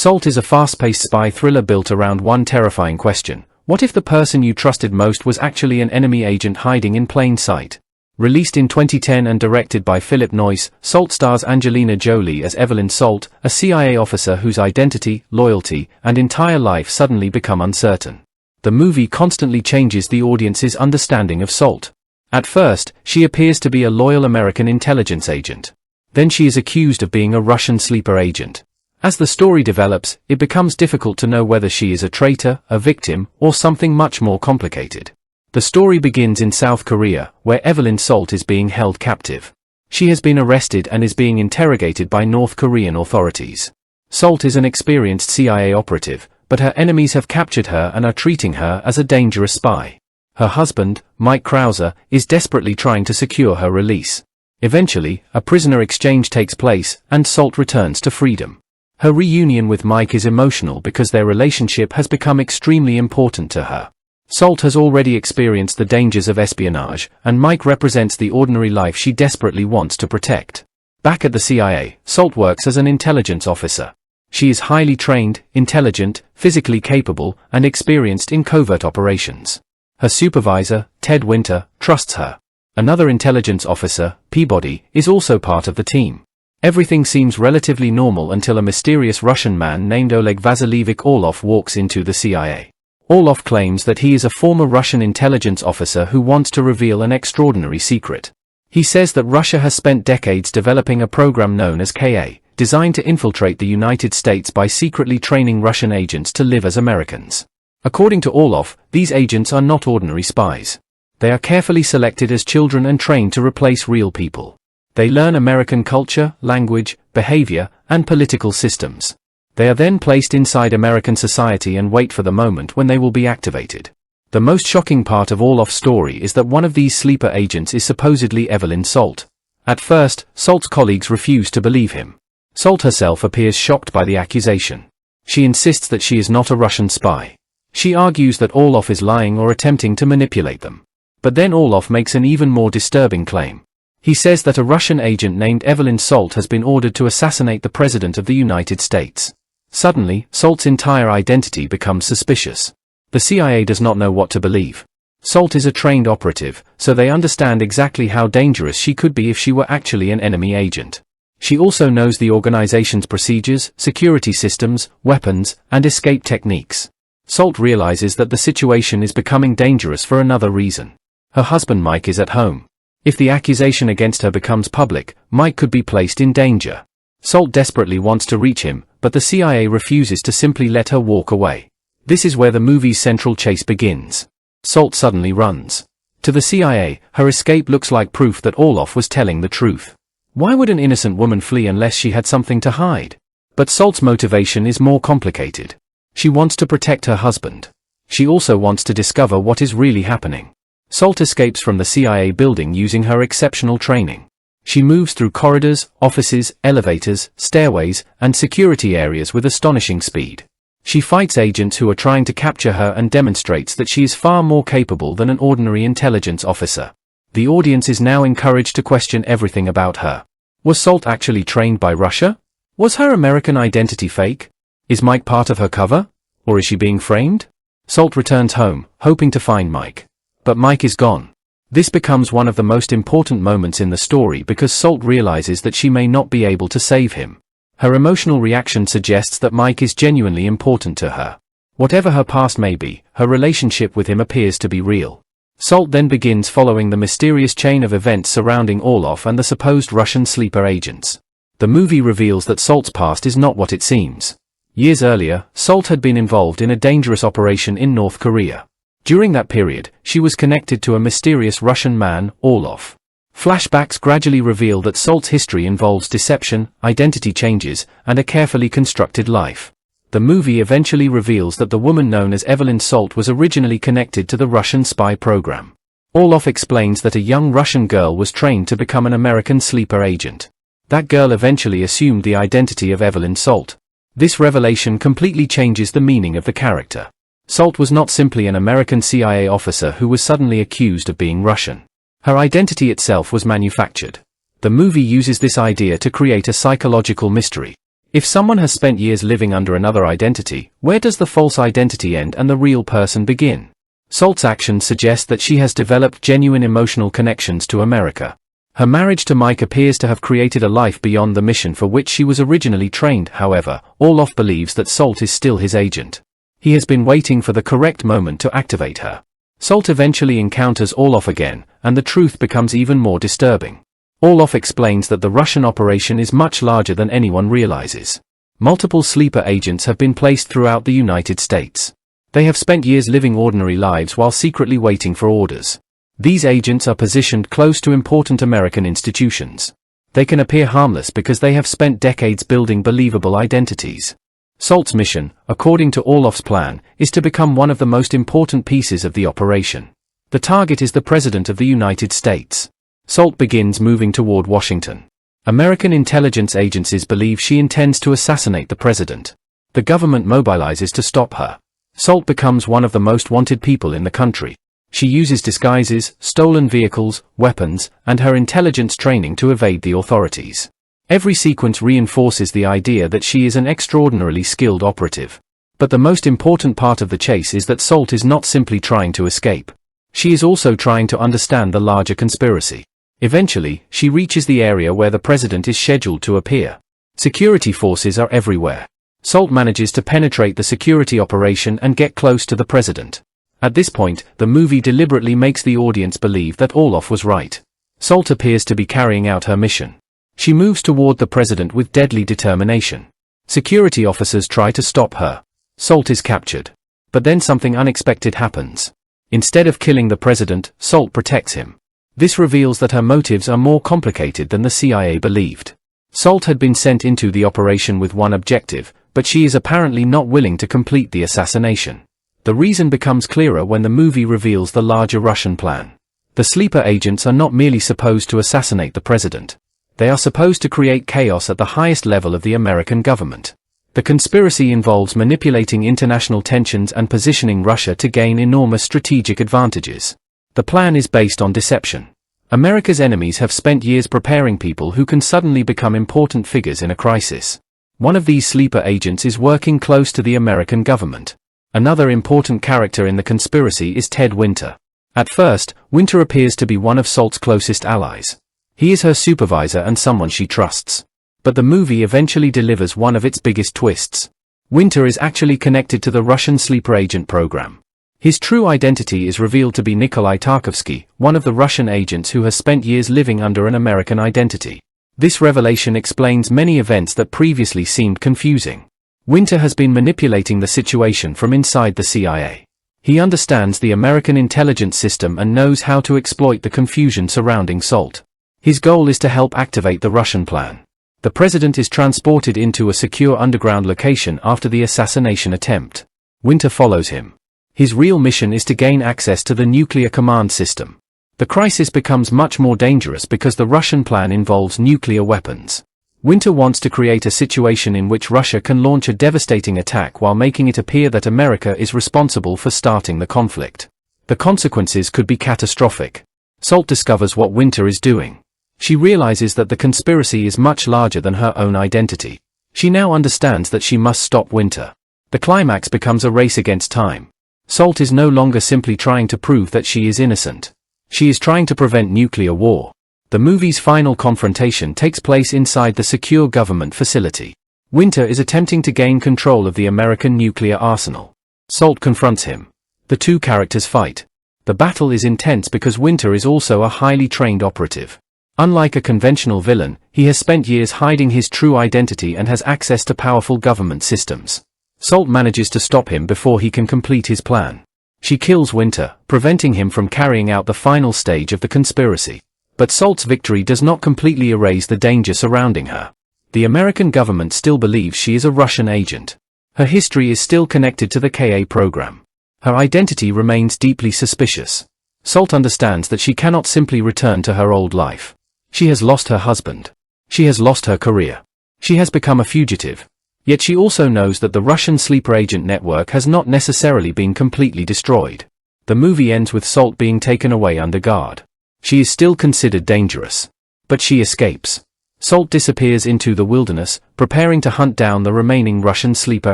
Salt is a fast-paced spy thriller built around one terrifying question: what if the person you trusted most was actually an enemy agent hiding in plain sight? Released in 2010 and directed by Philip Noyce, Salt stars Angelina Jolie as Evelyn Salt, a CIA officer whose identity, loyalty, and entire life suddenly become uncertain. The movie constantly changes the audience's understanding of Salt. At first, she appears to be a loyal American intelligence agent. Then she is accused of being a Russian sleeper agent. As the story develops, it becomes difficult to know whether she is a traitor, a victim, or something much more complicated. The story begins in South Korea, where Evelyn Salt is being held captive. She has been arrested and is being interrogated by North Korean authorities. Salt is an experienced CIA operative, but her enemies have captured her and are treating her as a dangerous spy. Her husband, Mike Krauser, is desperately trying to secure her release. Eventually, a prisoner exchange takes place, and Salt returns to freedom. Her reunion with Mike is emotional because their relationship has become extremely important to her. Salt has already experienced the dangers of espionage, and Mike represents the ordinary life she desperately wants to protect. Back at the CIA, Salt works as an intelligence officer. She is highly trained, intelligent, physically capable, and experienced in covert operations. Her supervisor, Ted Winter, trusts her. Another intelligence officer, Peabody, is also part of the team. Everything seems relatively normal until a mysterious Russian man named Oleg Vasilievich Orlov walks into the CIA. Orlov claims that he is a former Russian intelligence officer who wants to reveal an extraordinary secret. He says that Russia has spent decades developing a program known as KA, designed to infiltrate the United States by secretly training Russian agents to live as Americans. According to Orlov, these agents are not ordinary spies. They are carefully selected as children and trained to replace real people. They learn American culture, language, behavior, and political systems. They are then placed inside American society and wait for the moment when they will be activated. The most shocking part of Orlov's story is that one of these sleeper agents is supposedly Evelyn Salt. At first, Salt's colleagues refuse to believe him. Salt herself appears shocked by the accusation. She insists that she is not a Russian spy. She argues that Orlov is lying or attempting to manipulate them. But then Orlov makes an even more disturbing claim. He says that a Russian agent named Evelyn Salt has been ordered to assassinate the President of the United States. Suddenly, Salt's entire identity becomes suspicious. The CIA does not know what to believe. Salt is a trained operative, so they understand exactly how dangerous she could be if she were actually an enemy agent. She also knows the organization's procedures, security systems, weapons, and escape techniques. Salt realizes that the situation is becoming dangerous for another reason. Her husband Mike is at home. If the accusation against her becomes public, Mike could be placed in danger. Salt desperately wants to reach him, but the CIA refuses to simply let her walk away. This is where the movie's central chase begins. Salt suddenly runs. To the CIA, her escape looks like proof that Orlov was telling the truth. Why would an innocent woman flee unless she had something to hide? But Salt's motivation is more complicated. She wants to protect her husband. She also wants to discover what is really happening. Salt escapes from the CIA building using her exceptional training. She moves through corridors, offices, elevators, stairways, and security areas with astonishing speed. She fights agents who are trying to capture her and demonstrates that she is far more capable than an ordinary intelligence officer. The audience is now encouraged to question everything about her. Was Salt actually trained by Russia? Was her American identity fake? Is Mike part of her cover? Or is she being framed? Salt returns home, hoping to find Mike. But Mike is gone. This becomes one of the most important moments in the story because Salt realizes that she may not be able to save him. Her emotional reaction suggests that Mike is genuinely important to her. Whatever her past may be, her relationship with him appears to be real. Salt then begins following the mysterious chain of events surrounding Orlov and the supposed Russian sleeper agents. The movie reveals that Salt's past is not what it seems. Years earlier, Salt had been involved in a dangerous operation in North Korea. During that period, she was connected to a mysterious Russian man, Orlov. Flashbacks gradually reveal that Salt's history involves deception, identity changes, and a carefully constructed life. The movie eventually reveals that the woman known as Evelyn Salt was originally connected to the Russian spy program. Orlov explains that a young Russian girl was trained to become an American sleeper agent. That girl eventually assumed the identity of Evelyn Salt. This revelation completely changes the meaning of the character. Salt was not simply an American CIA officer who was suddenly accused of being Russian. Her identity itself was manufactured. The movie uses this idea to create a psychological mystery. If someone has spent years living under another identity, where does the false identity end and the real person begin? Salt's actions suggest that she has developed genuine emotional connections to America. Her marriage to Mike appears to have created a life beyond the mission for which she was originally trained. However, Orloff believes that Salt is still his agent. He has been waiting for the correct moment to activate her. Salt eventually encounters Orloff again, and the truth becomes even more disturbing. Orloff explains that the Russian operation is much larger than anyone realizes. Multiple sleeper agents have been placed throughout the United States. They have spent years living ordinary lives while secretly waiting for orders. These agents are positioned close to important American institutions. They can appear harmless because they have spent decades building believable identities. Salt's mission, according to Orloff's plan, is to become one of the most important pieces of the operation. The target is the President of the United States. Salt begins moving toward Washington. American intelligence agencies believe she intends to assassinate the president. The government mobilizes to stop her. Salt becomes one of the most wanted people in the country. She uses disguises, stolen vehicles, weapons, and her intelligence training to evade the authorities. Every sequence reinforces the idea that she is an extraordinarily skilled operative. But the most important part of the chase is that Salt is not simply trying to escape. She is also trying to understand the larger conspiracy. Eventually, she reaches the area where the president is scheduled to appear. Security forces are everywhere. Salt manages to penetrate the security operation and get close to the president. At this point, the movie deliberately makes the audience believe that Orloff was right. Salt appears to be carrying out her mission. She moves toward the president with deadly determination. Security officers try to stop her. Salt is captured. But then something unexpected happens. Instead of killing the president, Salt protects him. This reveals that her motives are more complicated than the CIA believed. Salt had been sent into the operation with one objective, but she is apparently not willing to complete the assassination. The reason becomes clearer when the movie reveals the larger Russian plan. The sleeper agents are not merely supposed to assassinate the president. They are supposed to create chaos at the highest level of the American government. The conspiracy involves manipulating international tensions and positioning Russia to gain enormous strategic advantages. The plan is based on deception. America's enemies have spent years preparing people who can suddenly become important figures in a crisis. One of these sleeper agents is working close to the American government. Another important character in the conspiracy is Ted Winter. At first, Winter appears to be one of Salt's closest allies. He is her supervisor and someone she trusts. But the movie eventually delivers one of its biggest twists. Winter is actually connected to the Russian sleeper agent program. His true identity is revealed to be Nikolai Tarkovsky, one of the Russian agents who has spent years living under an American identity. This revelation explains many events that previously seemed confusing. Winter has been manipulating the situation from inside the CIA. He understands the American intelligence system and knows how to exploit the confusion surrounding Salt. His goal is to help activate the Russian plan. The president is transported into a secure underground location after the assassination attempt. Winter follows him. His real mission is to gain access to the nuclear command system. The crisis becomes much more dangerous because the Russian plan involves nuclear weapons. Winter wants to create a situation in which Russia can launch a devastating attack while making it appear that America is responsible for starting the conflict. The consequences could be catastrophic. Salt discovers what Winter is doing. She realizes that the conspiracy is much larger than her own identity. She now understands that she must stop Winter. The climax becomes a race against time. Salt is no longer simply trying to prove that she is innocent. She is trying to prevent nuclear war. The movie's final confrontation takes place inside the secure government facility. Winter is attempting to gain control of the American nuclear arsenal. Salt confronts him. The two characters fight. The battle is intense because Winter is also a highly trained operative. Unlike a conventional villain, he has spent years hiding his true identity and has access to powerful government systems. Salt manages to stop him before he can complete his plan. She kills Winter, preventing him from carrying out the final stage of the conspiracy. But Salt's victory does not completely erase the danger surrounding her. The American government still believes she is a Russian agent. Her history is still connected to the KA program. Her identity remains deeply suspicious. Salt understands that she cannot simply return to her old life. She has lost her husband. She has lost her career. She has become a fugitive. Yet she also knows that the Russian sleeper agent network has not necessarily been completely destroyed. The movie ends with Salt being taken away under guard. She is still considered dangerous. But she escapes. Salt disappears into the wilderness, preparing to hunt down the remaining Russian sleeper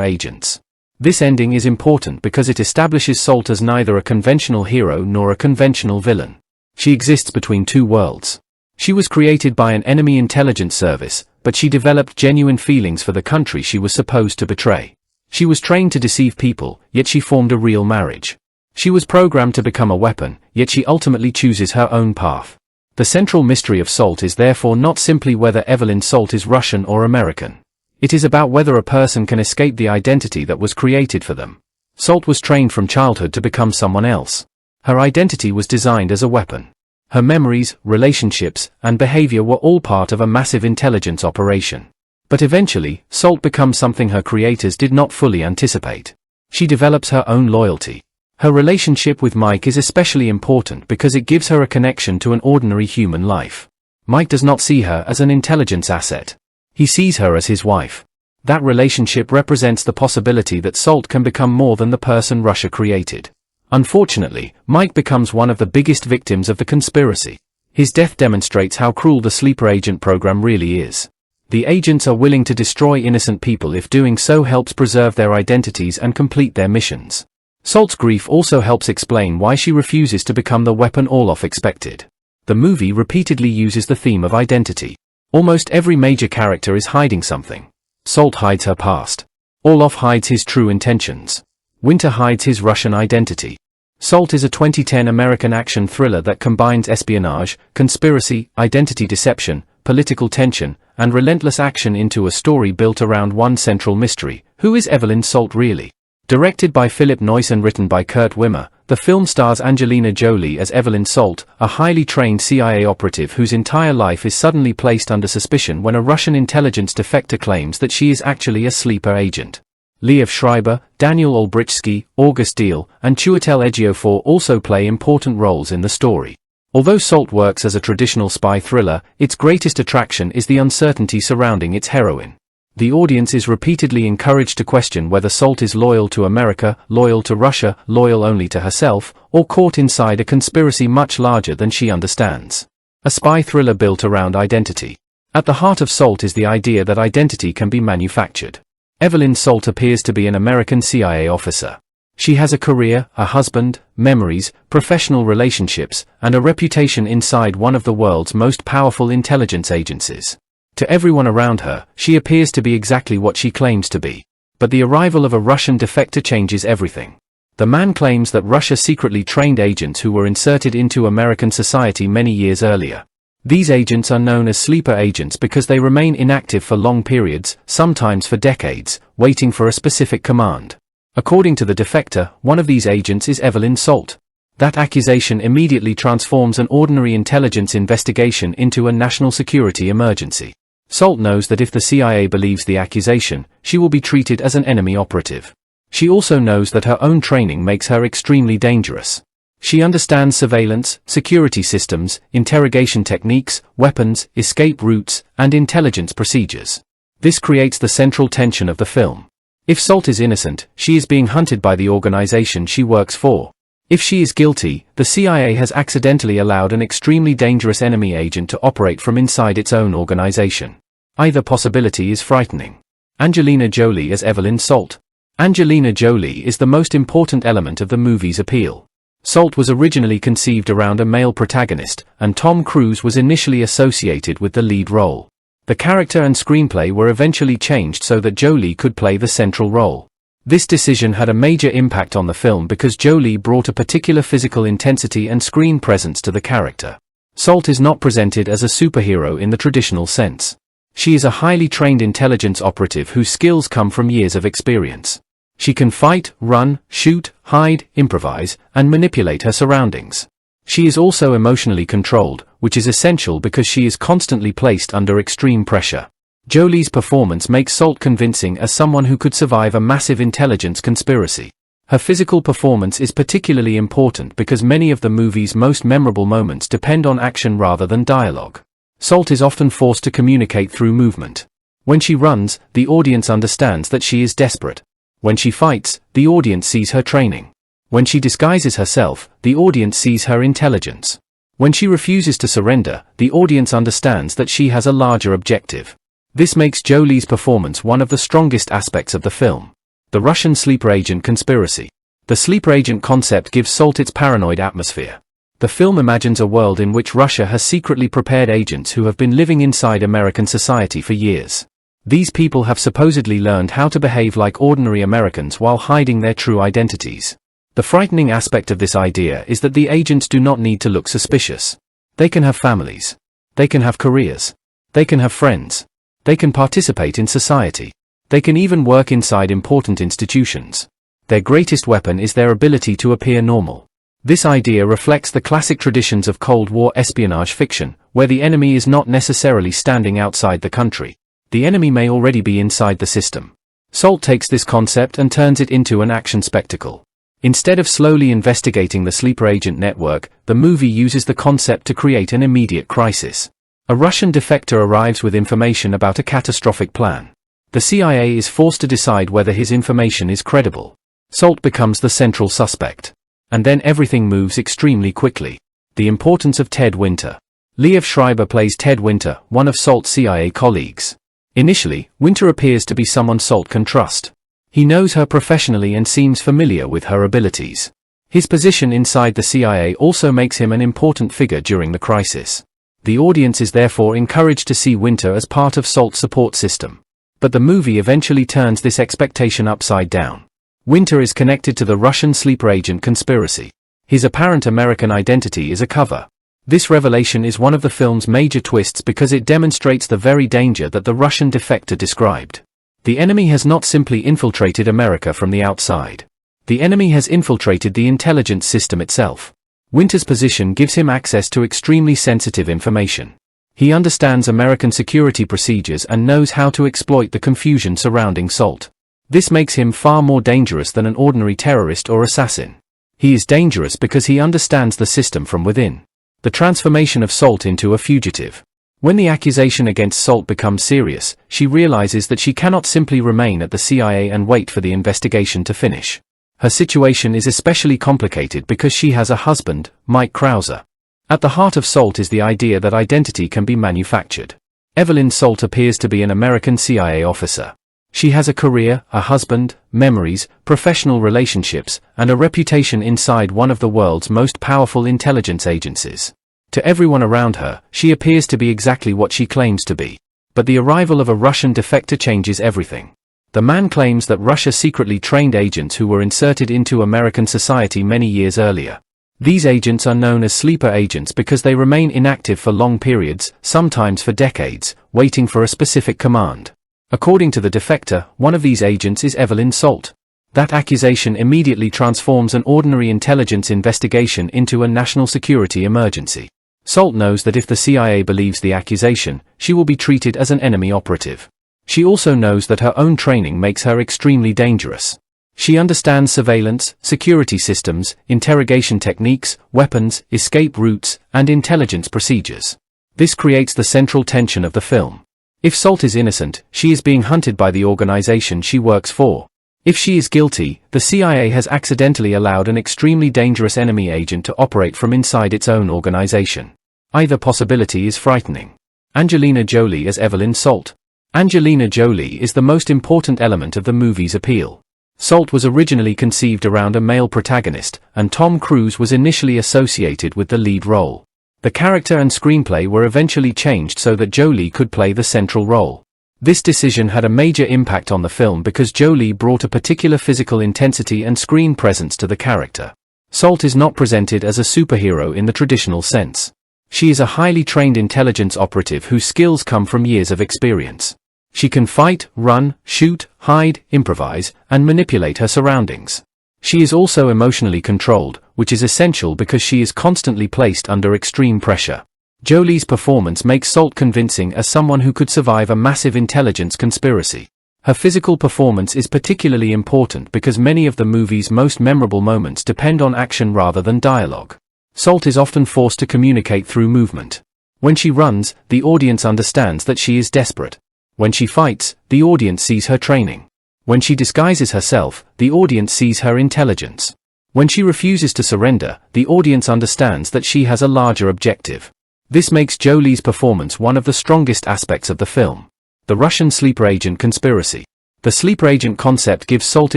agents. This ending is important because it establishes Salt as neither a conventional hero nor a conventional villain. She exists between two worlds. She was created by an enemy intelligence service, but she developed genuine feelings for the country she was supposed to betray. She was trained to deceive people, yet she formed a real marriage. She was programmed to become a weapon, yet she ultimately chooses her own path. The central mystery of Salt is therefore not simply whether Evelyn Salt is Russian or American. It is about whether a person can escape the identity that was created for them. Salt was trained from childhood to become someone else. Her identity was designed as a weapon. Her memories, relationships, and behavior were all part of a massive intelligence operation. But eventually, Salt becomes something her creators did not fully anticipate. She develops her own loyalty. Her relationship with Mike is especially important because it gives her a connection to an ordinary human life. Mike does not see her as an intelligence asset. He sees her as his wife. That relationship represents the possibility that Salt can become more than the person Russia created. Unfortunately, Mike becomes one of the biggest victims of the conspiracy. His death demonstrates how cruel the sleeper agent program really is. The agents are willing to destroy innocent people if doing so helps preserve their identities and complete their missions. Salt's grief also helps explain why she refuses to become the weapon Orlov expected. The movie repeatedly uses the theme of identity. Almost every major character is hiding something. Salt hides her past. Orlov hides his true intentions. Winter hides his Russian identity. Salt is a 2010 American action thriller that combines espionage, conspiracy, identity deception, political tension, and relentless action into a story built around one central mystery: who is Evelyn Salt really? Directed by Philip Noyce and written by Kurt Wimmer, the film stars Angelina Jolie as Evelyn Salt, a highly trained CIA operative whose entire life is suddenly placed under suspicion when a Russian intelligence defector claims that she is actually a sleeper agent. Liev Schreiber, Daniel Olbrychsky, August Diehl, and Chiwetel Ejiofor also play important roles in the story. Although Salt works as a traditional spy thriller, its greatest attraction is the uncertainty surrounding its heroine. The audience is repeatedly encouraged to question whether Salt is loyal to America, loyal to Russia, loyal only to herself, or caught inside a conspiracy much larger than she understands. A spy thriller built around identity. At the heart of Salt is the idea that identity can be manufactured. Evelyn Salt appears to be an American CIA officer. She has a career, a husband, memories, professional relationships, and a reputation inside one of the world's most powerful intelligence agencies. To everyone around her, she appears to be exactly what she claims to be. But the arrival of a Russian defector changes everything. The man claims that Russia secretly trained agents who were inserted into American society many years earlier. These agents are known as sleeper agents because they remain inactive for long periods, sometimes for decades, waiting for a specific command. According to the defector, one of these agents is Evelyn Salt. That accusation immediately transforms an ordinary intelligence investigation into a national security emergency. Salt knows that if the CIA believes the accusation, she will be treated as an enemy operative. She also knows that her own training makes her extremely dangerous. She understands surveillance, security systems, interrogation techniques, weapons, escape routes, and intelligence procedures. This creates the central tension of the film. If Salt is innocent, she is being hunted by the organization she works for. If she is guilty, the CIA has accidentally allowed an extremely dangerous enemy agent to operate from inside its own organization. Either possibility is frightening. Angelina Jolie as Evelyn Salt. Angelina Jolie is the most important element of the movie's appeal. Salt was originally conceived around a male protagonist, and Tom Cruise was initially associated with the lead role. The character and screenplay were eventually changed so that Jolie could play the central role. This decision had a major impact on the film because Jolie brought a particular physical intensity and screen presence to the character. Salt is not presented as a superhero in the traditional sense. She is a highly trained intelligence operative whose skills come from years of experience. She can fight, run, shoot, hide, improvise, and manipulate her surroundings. She is also emotionally controlled, which is essential because she is constantly placed under extreme pressure. Jolie's performance makes Salt convincing as someone who could survive a massive intelligence conspiracy. Her physical performance is particularly important because many of the movie's most memorable moments depend on action rather than dialogue. Salt is often forced to communicate through movement. When she runs, the audience understands that she is desperate. When she fights, the audience sees her training. When she disguises herself, the audience sees her intelligence. When she refuses to surrender, the audience understands that she has a larger objective. This makes Jolie's performance one of the strongest aspects of the film. The Russian sleeper agent conspiracy. The sleeper agent concept gives Salt its paranoid atmosphere. The film imagines a world in which Russia has secretly prepared agents who have been living inside American society for years. These people have supposedly learned how to behave like ordinary Americans while hiding their true identities. The frightening aspect of this idea is that the agents do not need to look suspicious. They can have families. They can have careers. They can have friends. They can participate in society. They can even work inside important institutions. Their greatest weapon is their ability to appear normal. This idea reflects the classic traditions of Cold War espionage fiction, where the enemy is not necessarily standing outside the country. The enemy may already be inside the system. Salt takes this concept and turns it into an action spectacle. Instead of slowly investigating the sleeper agent network, the movie uses the concept to create an immediate crisis. A Russian defector arrives with information about a catastrophic plan. The CIA is forced to decide whether his information is credible. Salt becomes the central suspect. And then everything moves extremely quickly. The importance of Ted Winter. Liev Schreiber plays Ted Winter, one of Salt's CIA colleagues. Initially, Winter appears to be someone Salt can trust. He knows her professionally and seems familiar with her abilities. His position inside the CIA also makes him an important figure during the crisis. The audience is therefore encouraged to see Winter as part of Salt's support system. But the movie eventually turns this expectation upside down. Winter is connected to the Russian sleeper agent conspiracy. His apparent American identity is a cover. This revelation is one of the film's major twists because it demonstrates the very danger that the Russian defector described. The enemy has not simply infiltrated America from the outside. The enemy has infiltrated the intelligence system itself. Winter's position gives him access to extremely sensitive information. He understands American security procedures and knows how to exploit the confusion surrounding Salt. This makes him far more dangerous than an ordinary terrorist or assassin. He is dangerous because he understands the system from within. The transformation of Salt into a fugitive. When the accusation against Salt becomes serious, she realizes that she cannot simply remain at the CIA and wait for the investigation to finish. Her situation is especially complicated because she has a husband, Mike Krauser. At the heart of Salt is the idea that identity can be manufactured. Evelyn Salt appears to be an American CIA officer. She has a career, a husband, memories, professional relationships, and a reputation inside one of the world's most powerful intelligence agencies. To everyone around her, she appears to be exactly what she claims to be. But the arrival of a Russian defector changes everything. The man claims that Russia secretly trained agents who were inserted into American society many years earlier. These agents are known as sleeper agents because they remain inactive for long periods, sometimes for decades, waiting for a specific command. According to the defector, one of these agents is Evelyn Salt. That accusation immediately transforms an ordinary intelligence investigation into a national security emergency. Salt knows that if the CIA believes the accusation, she will be treated as an enemy operative. She also knows that her own training makes her extremely dangerous. She understands surveillance, security systems, interrogation techniques, weapons, escape routes, and intelligence procedures. This creates the central tension of the film. If Salt is innocent, she is being hunted by the organization she works for. If she is guilty, the CIA has accidentally allowed an extremely dangerous enemy agent to operate from inside its own organization. Either possibility is frightening. Angelina Jolie as Evelyn Salt. Angelina Jolie is the most important element of the movie's appeal. Salt was originally conceived around a male protagonist, and Tom Cruise was initially associated with the lead role. The character and screenplay were eventually changed so that Jolie could play the central role. This decision had a major impact on the film because Jolie brought a particular physical intensity and screen presence to the character. Salt is not presented as a superhero in the traditional sense. She is a highly trained intelligence operative whose skills come from years of experience. She can fight, run, shoot, hide, improvise, and manipulate her surroundings. She is also emotionally controlled, which is essential because she is constantly placed under extreme pressure. Jolie's performance makes Salt convincing as someone who could survive a massive intelligence conspiracy. Her physical performance is particularly important because many of the movie's most memorable moments depend on action rather than dialogue. Salt is often forced to communicate through movement. When she runs, the audience understands that she is desperate. When she fights, the audience sees her training. When she disguises herself, the audience sees her intelligence. When she refuses to surrender, the audience understands that she has a larger objective. This makes Jolie's performance one of the strongest aspects of the film. The Russian sleeper agent conspiracy. The sleeper agent concept gives Salt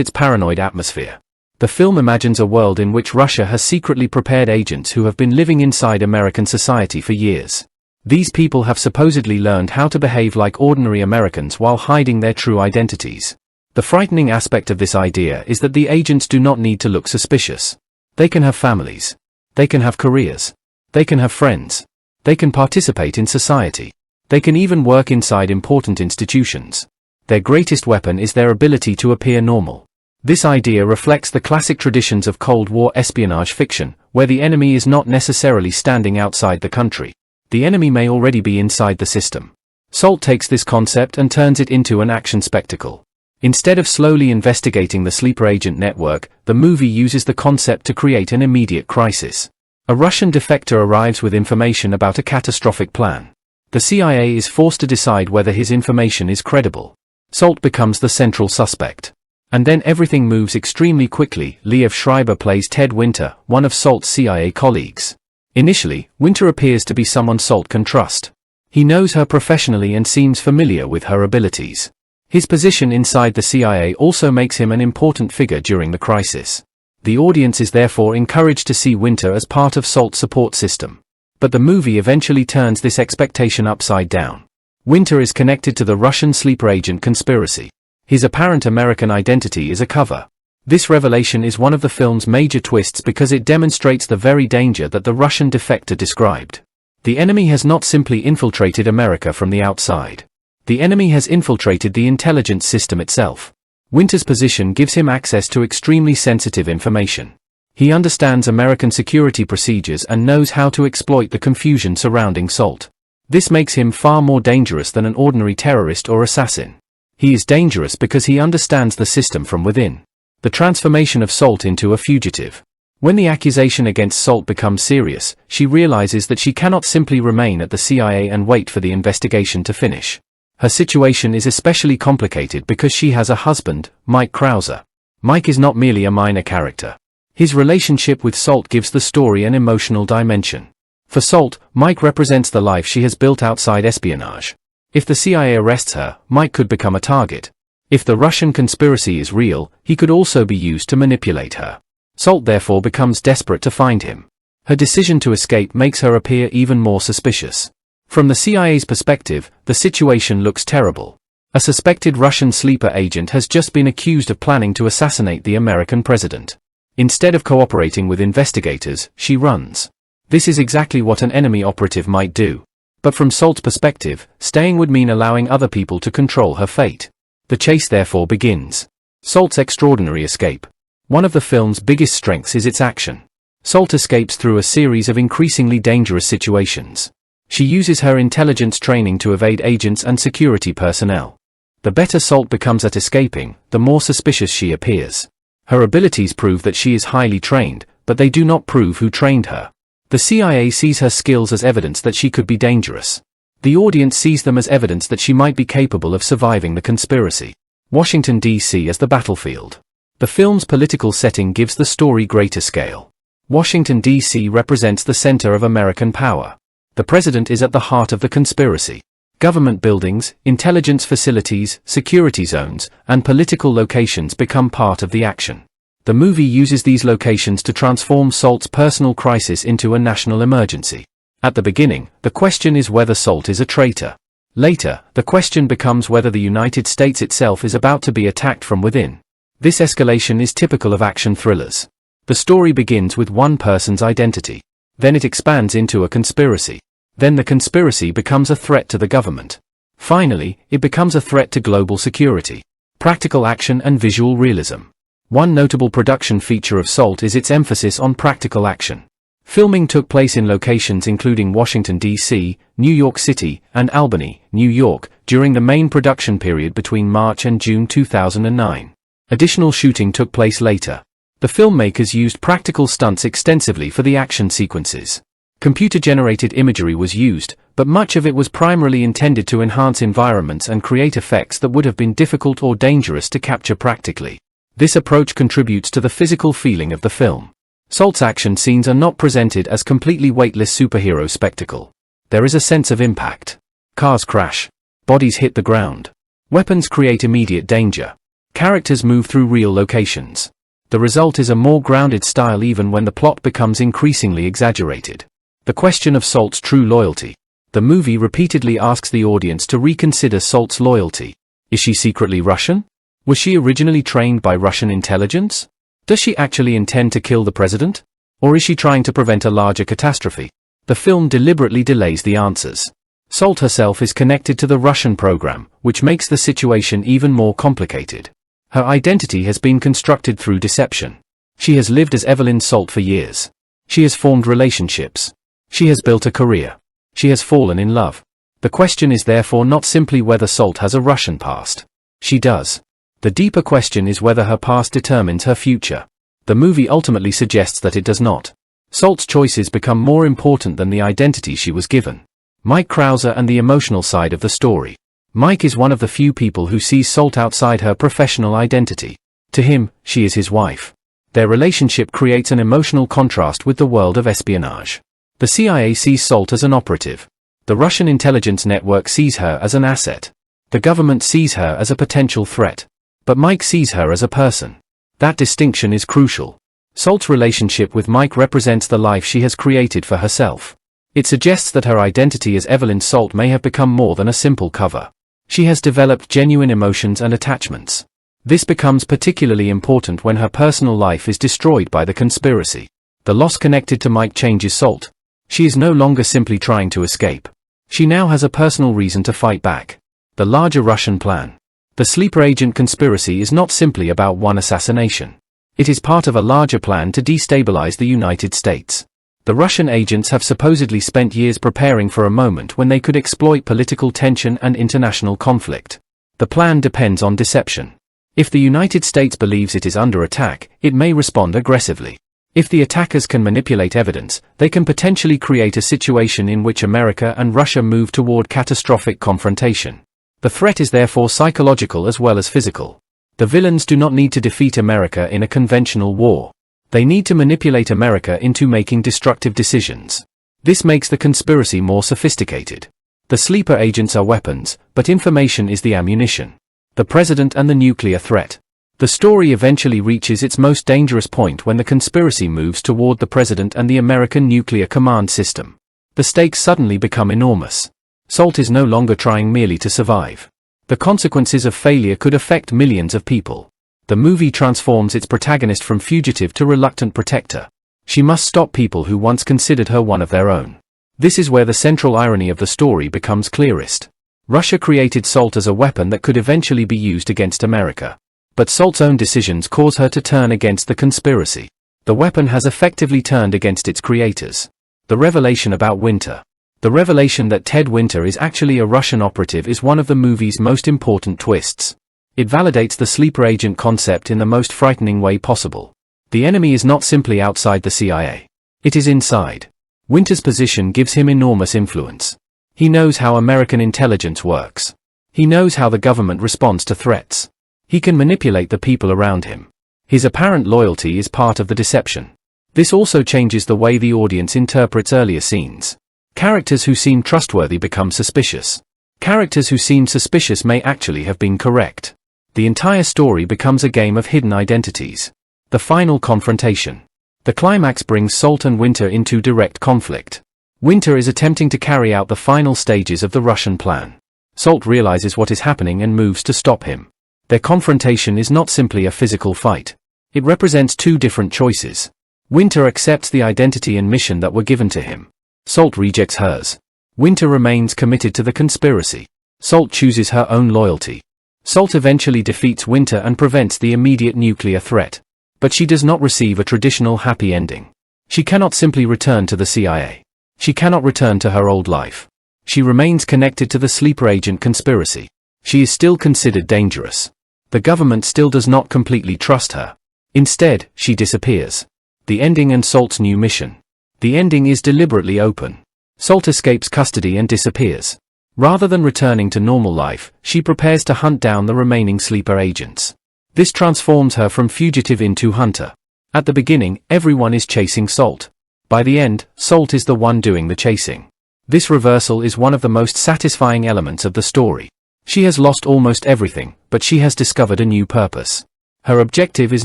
its paranoid atmosphere. The film imagines a world in which Russia has secretly prepared agents who have been living inside American society for years. These people have supposedly learned how to behave like ordinary Americans while hiding their true identities. The frightening aspect of this idea is that the agents do not need to look suspicious. They can have families. They can have careers. They can have friends. They can participate in society. They can even work inside important institutions. Their greatest weapon is their ability to appear normal. This idea reflects the classic traditions of Cold War espionage fiction, where the enemy is not necessarily standing outside the country. The enemy may already be inside the system. Salt takes this concept and turns it into an action spectacle. Instead of slowly investigating the sleeper agent network, the movie uses the concept to create an immediate crisis. A Russian defector arrives with information about a catastrophic plan. The CIA is forced to decide whether his information is credible. Salt becomes the central suspect. And then everything moves extremely quickly. Liev Schreiber plays Ted Winter, one of Salt's CIA colleagues. Initially, Winter appears to be someone Salt can trust. He knows her professionally and seems familiar with her abilities. His position inside the CIA also makes him an important figure during the crisis. The audience is therefore encouraged to see Winter as part of Salt's support system. But the movie eventually turns this expectation upside down. Winter is connected to the Russian sleeper agent conspiracy. His apparent American identity is a cover. This revelation is one of the film's major twists because it demonstrates the very danger that the Russian defector described. The enemy has not simply infiltrated America from the outside. The enemy has infiltrated the intelligence system itself. Winter's position gives him access to extremely sensitive information. He understands American security procedures and knows how to exploit the confusion surrounding Salt. This makes him far more dangerous than an ordinary terrorist or assassin. He is dangerous because he understands the system from within. The transformation of Salt into a fugitive. When the accusation against Salt becomes serious, she realizes that she cannot simply remain at the CIA and wait for the investigation to finish. Her situation is especially complicated because she has a husband, Mike Krauser. Mike is not merely a minor character. His relationship with Salt gives the story an emotional dimension. For Salt, Mike represents the life she has built outside espionage. If the CIA arrests her, Mike could become a target. If the Russian conspiracy is real, he could also be used to manipulate her. Salt therefore becomes desperate to find him. Her decision to escape makes her appear even more suspicious. From the CIA's perspective, the situation looks terrible. A suspected Russian sleeper agent has just been accused of planning to assassinate the American president. Instead of cooperating with investigators, she runs. This is exactly what an enemy operative might do. But from Salt's perspective, staying would mean allowing other people to control her fate. The chase therefore begins. Salt's extraordinary escape. One of the film's biggest strengths is its action. Salt escapes through a series of increasingly dangerous situations. She uses her intelligence training to evade agents and security personnel. The better Salt becomes at escaping, the more suspicious she appears. Her abilities prove that she is highly trained, but they do not prove who trained her. The CIA sees her skills as evidence that she could be dangerous. The audience sees them as evidence that she might be capable of surviving the conspiracy. Washington, D.C. as the battlefield. The film's political setting gives the story greater scale. Washington, D.C. represents the center of American power. The president is at the heart of the conspiracy. Government buildings, intelligence facilities, security zones, and political locations become part of the action. The movie uses these locations to transform Salt's personal crisis into a national emergency. At the beginning, the question is whether Salt is a traitor. Later, the question becomes whether the United States itself is about to be attacked from within. This escalation is typical of action thrillers. The story begins with one person's identity. Then it expands into a conspiracy. Then the conspiracy becomes a threat to the government. Finally, it becomes a threat to global security. Practical action and visual realism. One notable production feature of Salt is its emphasis on practical action. Filming took place in locations including Washington, D.C., New York City, and Albany, New York, during the main production period between March and June 2009. Additional shooting took place later. The filmmakers used practical stunts extensively for the action sequences. Computer-generated imagery was used, but much of it was primarily intended to enhance environments and create effects that would have been difficult or dangerous to capture practically. This approach contributes to the physical feeling of the film. Salt's action scenes are not presented as completely weightless superhero spectacle. There is a sense of impact. Cars crash. Bodies hit the ground. Weapons create immediate danger. Characters move through real locations. The result is a more grounded style even when the plot becomes increasingly exaggerated. The question of Salt's true loyalty. The movie repeatedly asks the audience to reconsider Salt's loyalty. Is she secretly Russian? Was she originally trained by Russian intelligence? Does she actually intend to kill the president? Or is she trying to prevent a larger catastrophe? The film deliberately delays the answers. Salt herself is connected to the Russian program, which makes the situation even more complicated. Her identity has been constructed through deception. She has lived as Evelyn Salt for years. She has formed relationships. She has built a career. She has fallen in love. The question is therefore not simply whether Salt has a Russian past. She does. The deeper question is whether her past determines her future. The movie ultimately suggests that it does not. Salt's choices become more important than the identity she was given. Mike Krauser and the emotional side of the story. Mike is one of the few people who sees Salt outside her professional identity. To him, she is his wife. Their relationship creates an emotional contrast with the world of espionage. The CIA sees Salt as an operative. The Russian intelligence network sees her as an asset. The government sees her as a potential threat. But Mike sees her as a person. That distinction is crucial. Salt's relationship with Mike represents the life she has created for herself. It suggests that her identity as Evelyn Salt may have become more than a simple cover. She has developed genuine emotions and attachments. This becomes particularly important when her personal life is destroyed by the conspiracy. The loss connected to Mike changes Salt. She is no longer simply trying to escape. She now has a personal reason to fight back. The larger Russian plan. The sleeper agent conspiracy is not simply about one assassination. It is part of a larger plan to destabilize the United States. The Russian agents have supposedly spent years preparing for a moment when they could exploit political tension and international conflict. The plan depends on deception. If the United States believes it is under attack, it may respond aggressively. If the attackers can manipulate evidence, they can potentially create a situation in which America and Russia move toward catastrophic confrontation. The threat is therefore psychological as well as physical. The villains do not need to defeat America in a conventional war. They need to manipulate America into making destructive decisions. This makes the conspiracy more sophisticated. The sleeper agents are weapons, but information is the ammunition. The president and the nuclear threat. The story eventually reaches its most dangerous point when the conspiracy moves toward the president and the American nuclear command system. The stakes suddenly become enormous. Salt is no longer trying merely to survive. The consequences of failure could affect millions of people. The movie transforms its protagonist from fugitive to reluctant protector. She must stop people who once considered her one of their own. This is where the central irony of the story becomes clearest. Russia created Salt as a weapon that could eventually be used against America. But Salt's own decisions cause her to turn against the conspiracy. The weapon has effectively turned against its creators. The revelation about Winter. The revelation that Ted Winter is actually a Russian operative is one of the movie's most important twists. It validates the sleeper agent concept in the most frightening way possible. The enemy is not simply outside the CIA. It is inside. Winter's position gives him enormous influence. He knows how American intelligence works. He knows how the government responds to threats. He can manipulate the people around him. His apparent loyalty is part of the deception. This also changes the way the audience interprets earlier scenes. Characters who seem trustworthy become suspicious. Characters who seem suspicious may actually have been correct. The entire story becomes a game of hidden identities. The final confrontation. The climax brings Salt and Winter into direct conflict. Winter is attempting to carry out the final stages of the Russian plan. Salt realizes what is happening and moves to stop him. Their confrontation is not simply a physical fight. It represents two different choices. Winter accepts the identity and mission that were given to him. Salt rejects hers. Winter remains committed to the conspiracy. Salt chooses her own loyalty. Salt eventually defeats Winter and prevents the immediate nuclear threat. But she does not receive a traditional happy ending. She cannot simply return to the CIA. She cannot return to her old life. She remains connected to the sleeper agent conspiracy. She is still considered dangerous. The government still does not completely trust her. Instead, she disappears. The ending and Salt's new mission. The ending is deliberately open. Salt escapes custody and disappears. Rather than returning to normal life, she prepares to hunt down the remaining sleeper agents. This transforms her from fugitive into hunter. At the beginning, everyone is chasing Salt. By the end, Salt is the one doing the chasing. This reversal is one of the most satisfying elements of the story. She has lost almost everything, but she has discovered a new purpose. Her objective is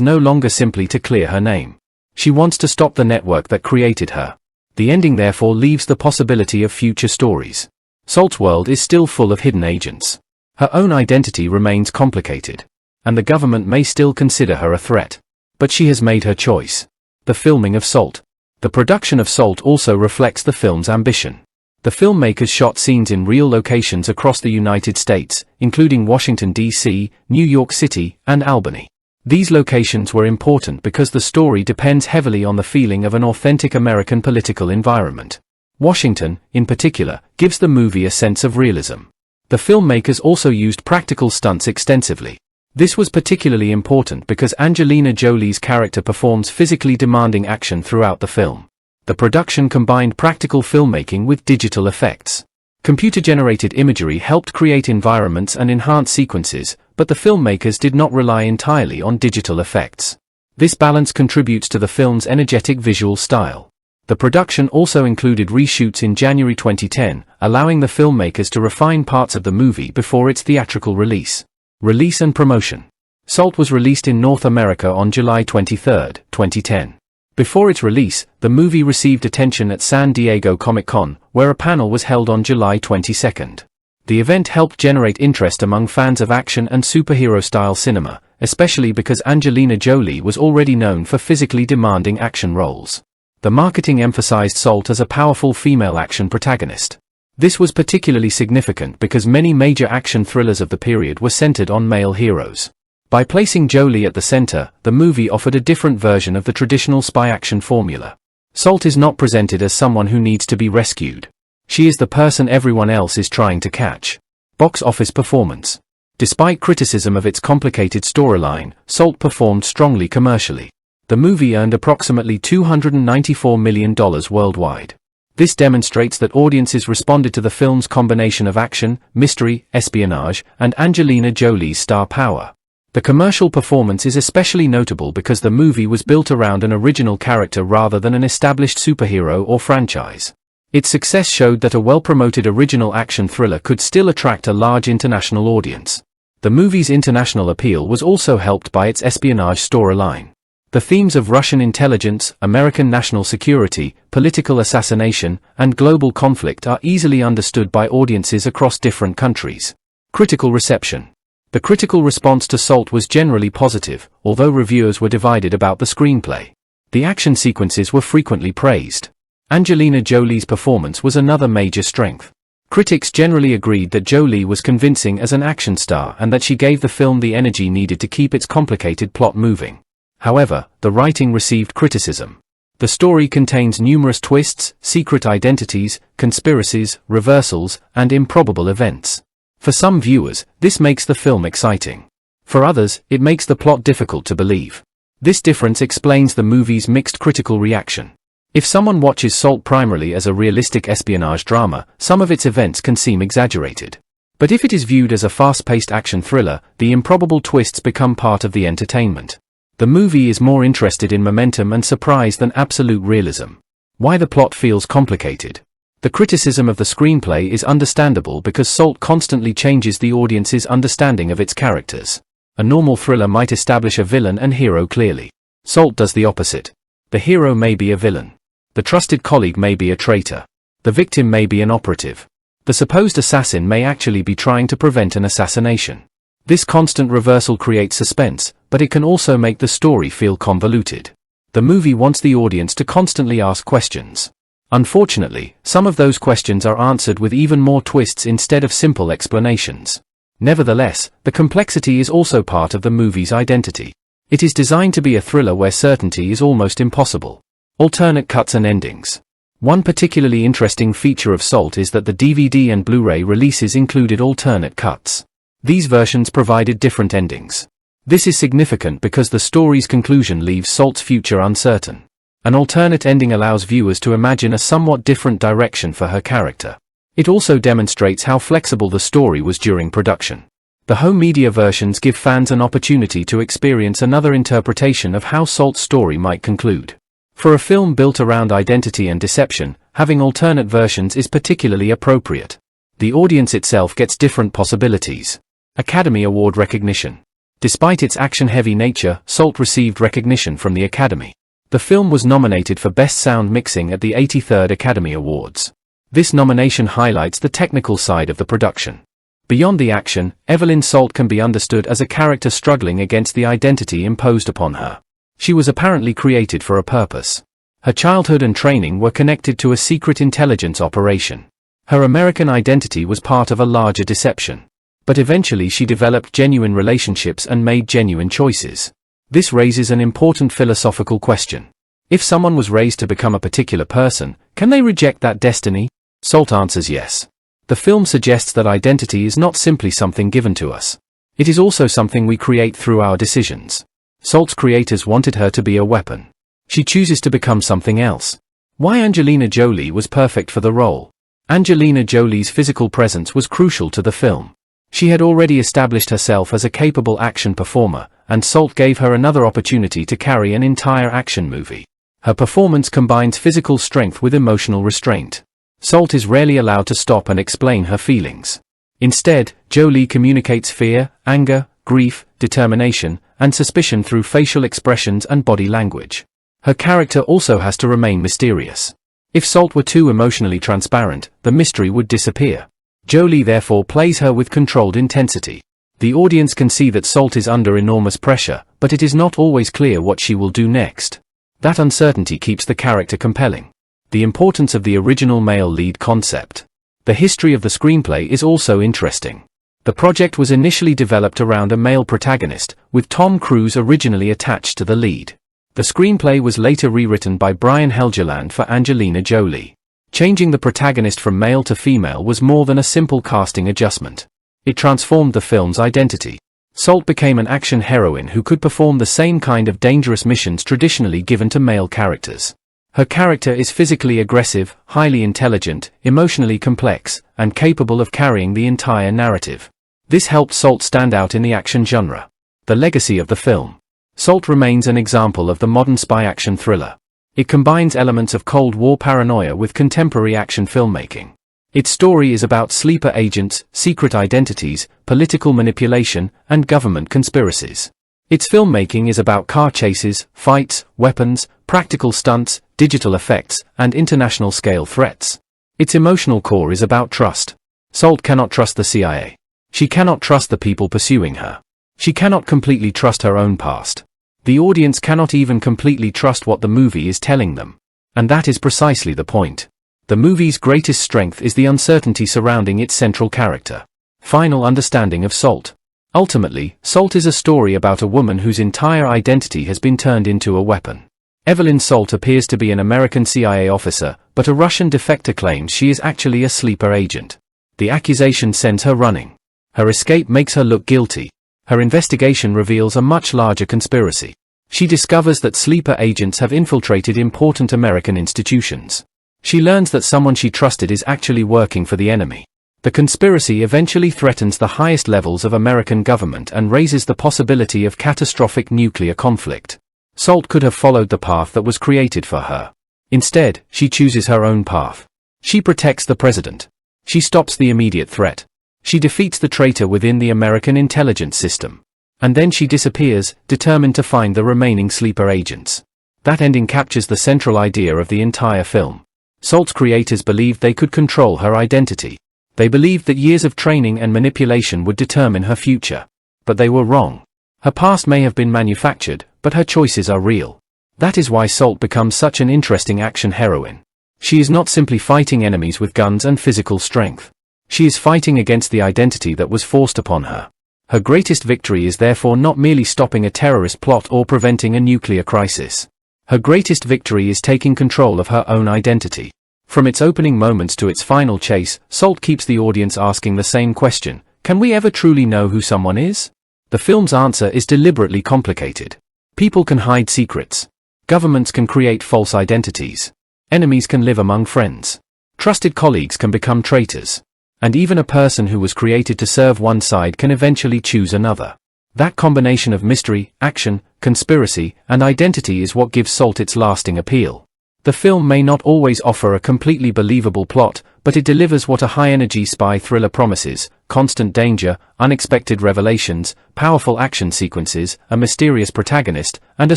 no longer simply to clear her name. She wants to stop the network that created her. The ending therefore leaves the possibility of future stories. Salt's world is still full of hidden agents. Her own identity remains complicated. And the government may still consider her a threat. But she has made her choice. The filming of Salt. The production of Salt also reflects the film's ambition. The filmmakers shot scenes in real locations across the United States, including Washington, D.C., New York City, and Albany. These locations were important because the story depends heavily on the feeling of an authentic American political environment. Washington, in particular, gives the movie a sense of realism. The filmmakers also used practical stunts extensively. This was particularly important because Angelina Jolie's character performs physically demanding action throughout the film. The production combined practical filmmaking with digital effects. Computer-generated imagery helped create environments and enhance sequences, but the filmmakers did not rely entirely on digital effects. This balance contributes to the film's energetic visual style. The production also included reshoots in January 2010, allowing the filmmakers to refine parts of the movie before its theatrical release. Release and promotion. Salt was released in North America on July 23, 2010. Before its release, the movie received attention at San Diego Comic-Con, where a panel was held on July 22. The event helped generate interest among fans of action and superhero-style cinema, especially because Angelina Jolie was already known for physically demanding action roles. The marketing emphasized Salt as a powerful female action protagonist. This was particularly significant because many major action thrillers of the period were centered on male heroes. By placing Jolie at the center, the movie offered a different version of the traditional spy action formula. Salt is not presented as someone who needs to be rescued. She is the person everyone else is trying to catch. Box office performance. Despite criticism of its complicated storyline, Salt performed strongly commercially. The movie earned approximately $294 million worldwide. This demonstrates that audiences responded to the film's combination of action, mystery, espionage, and Angelina Jolie's star power. The commercial performance is especially notable because the movie was built around an original character rather than an established superhero or franchise. Its success showed that a well-promoted original action thriller could still attract a large international audience. The movie's international appeal was also helped by its espionage storyline. The themes of Russian intelligence, American national security, political assassination, and global conflict are easily understood by audiences across different countries. Critical reception. The critical response to Salt was generally positive, although reviewers were divided about the screenplay. The action sequences were frequently praised. Angelina Jolie's performance was another major strength. Critics generally agreed that Jolie was convincing as an action star and that she gave the film the energy needed to keep its complicated plot moving. However, the writing received criticism. The story contains numerous twists, secret identities, conspiracies, reversals, and improbable events. For some viewers, this makes the film exciting. For others, it makes the plot difficult to believe. This difference explains the movie's mixed critical reaction. If someone watches Salt primarily as a realistic espionage drama, some of its events can seem exaggerated. But if it is viewed as a fast-paced action thriller, the improbable twists become part of the entertainment. The movie is more interested in momentum and surprise than absolute realism. Why the plot feels complicated. The criticism of the screenplay is understandable because Salt constantly changes the audience's understanding of its characters. A normal thriller might establish a villain and hero clearly. Salt does the opposite. The hero may be a villain. The trusted colleague may be a traitor. The victim may be an operative. The supposed assassin may actually be trying to prevent an assassination. This constant reversal creates suspense, but it can also make the story feel convoluted. The movie wants the audience to constantly ask questions. Unfortunately, some of those questions are answered with even more twists instead of simple explanations. Nevertheless, the complexity is also part of the movie's identity. It is designed to be a thriller where certainty is almost impossible. Alternate cuts and endings. One particularly interesting feature of Salt is that the DVD and Blu-ray releases included alternate cuts. These versions provided different endings. This is significant because the story's conclusion leaves Salt's future uncertain. An alternate ending allows viewers to imagine a somewhat different direction for her character. It also demonstrates how flexible the story was during production. The home media versions give fans an opportunity to experience another interpretation of how Salt's story might conclude. For a film built around identity and deception, having alternate versions is particularly appropriate. The audience itself gets different possibilities. Academy Award recognition. Despite its action-heavy nature, Salt received recognition from the Academy. The film was nominated for Best Sound Mixing at the 83rd Academy Awards. This nomination highlights the technical side of the production. Beyond the action, Evelyn Salt can be understood as a character struggling against the identity imposed upon her. She was apparently created for a purpose. Her childhood and training were connected to a secret intelligence operation. Her American identity was part of a larger deception. But eventually she developed genuine relationships and made genuine choices. This raises an important philosophical question. If someone was raised to become a particular person, can they reject that destiny? Salt answers yes. The film suggests that identity is not simply something given to us. It is also something we create through our decisions. Salt's creators wanted her to be a weapon. She chooses to become something else. Why Angelina Jolie was perfect for the role. Angelina Jolie's physical presence was crucial to the film. She had already established herself as a capable action performer, and Salt gave her another opportunity to carry an entire action movie. Her performance combines physical strength with emotional restraint. Salt is rarely allowed to stop and explain her feelings. Instead, Jolie communicates fear, anger, grief, determination, and suspicion through facial expressions and body language. Her character also has to remain mysterious. If Salt were too emotionally transparent, the mystery would disappear. Jolie therefore plays her with controlled intensity. The audience can see that Salt is under enormous pressure, but it is not always clear what she will do next. That uncertainty keeps the character compelling. The importance of the original male lead concept. The history of the screenplay is also interesting. The project was initially developed around a male protagonist, with Tom Cruise originally attached to the lead. The screenplay was later rewritten by Brian Helgeland for Angelina Jolie. Changing the protagonist from male to female was more than a simple casting adjustment. It transformed the film's identity. Salt became an action heroine who could perform the same kind of dangerous missions traditionally given to male characters. Her character is physically aggressive, highly intelligent, emotionally complex, and capable of carrying the entire narrative. This helped Salt stand out in the action genre. The legacy of the film. Salt remains an example of the modern spy action thriller. It combines elements of Cold War paranoia with contemporary action filmmaking. Its story is about sleeper agents, secret identities, political manipulation, and government conspiracies. Its filmmaking is about car chases, fights, weapons, practical stunts, digital effects, and international-scale threats. Its emotional core is about trust. Salt cannot trust the CIA. She cannot trust the people pursuing her. She cannot completely trust her own past. The audience cannot even completely trust what the movie is telling them. And that is precisely the point. The movie's greatest strength is the uncertainty surrounding its central character. Final understanding of Salt. Ultimately, Salt is a story about a woman whose entire identity has been turned into a weapon. Evelyn Salt appears to be an American CIA officer, but a Russian defector claims she is actually a sleeper agent. The accusation sends her running. Her escape makes her look guilty. Her investigation reveals a much larger conspiracy. She discovers that sleeper agents have infiltrated important American institutions. She learns that someone she trusted is actually working for the enemy. The conspiracy eventually threatens the highest levels of American government and raises the possibility of catastrophic nuclear conflict. Salt could have followed the path that was created for her. Instead, she chooses her own path. She protects the president. She stops the immediate threat. She defeats the traitor within the American intelligence system. And then she disappears, determined to find the remaining sleeper agents. That ending captures the central idea of the entire film. Salt's creators believed they could control her identity. They believed that years of training and manipulation would determine her future. But they were wrong. Her past may have been manufactured, but her choices are real. That is why Salt becomes such an interesting action heroine. She is not simply fighting enemies with guns and physical strength. She is fighting against the identity that was forced upon her. Her greatest victory is therefore not merely stopping a terrorist plot or preventing a nuclear crisis. Her greatest victory is taking control of her own identity. From its opening moments to its final chase, Salt keeps the audience asking the same question: can we ever truly know who someone is? The film's answer is deliberately complicated. People can hide secrets. Governments can create false identities. Enemies can live among friends. Trusted colleagues can become traitors. And even a person who was created to serve one side can eventually choose another. That combination of mystery, action, conspiracy, and identity is what gives Salt its lasting appeal. The film may not always offer a completely believable plot, but it delivers what a high-energy spy thriller promises: constant danger, unexpected revelations, powerful action sequences, a mysterious protagonist, and a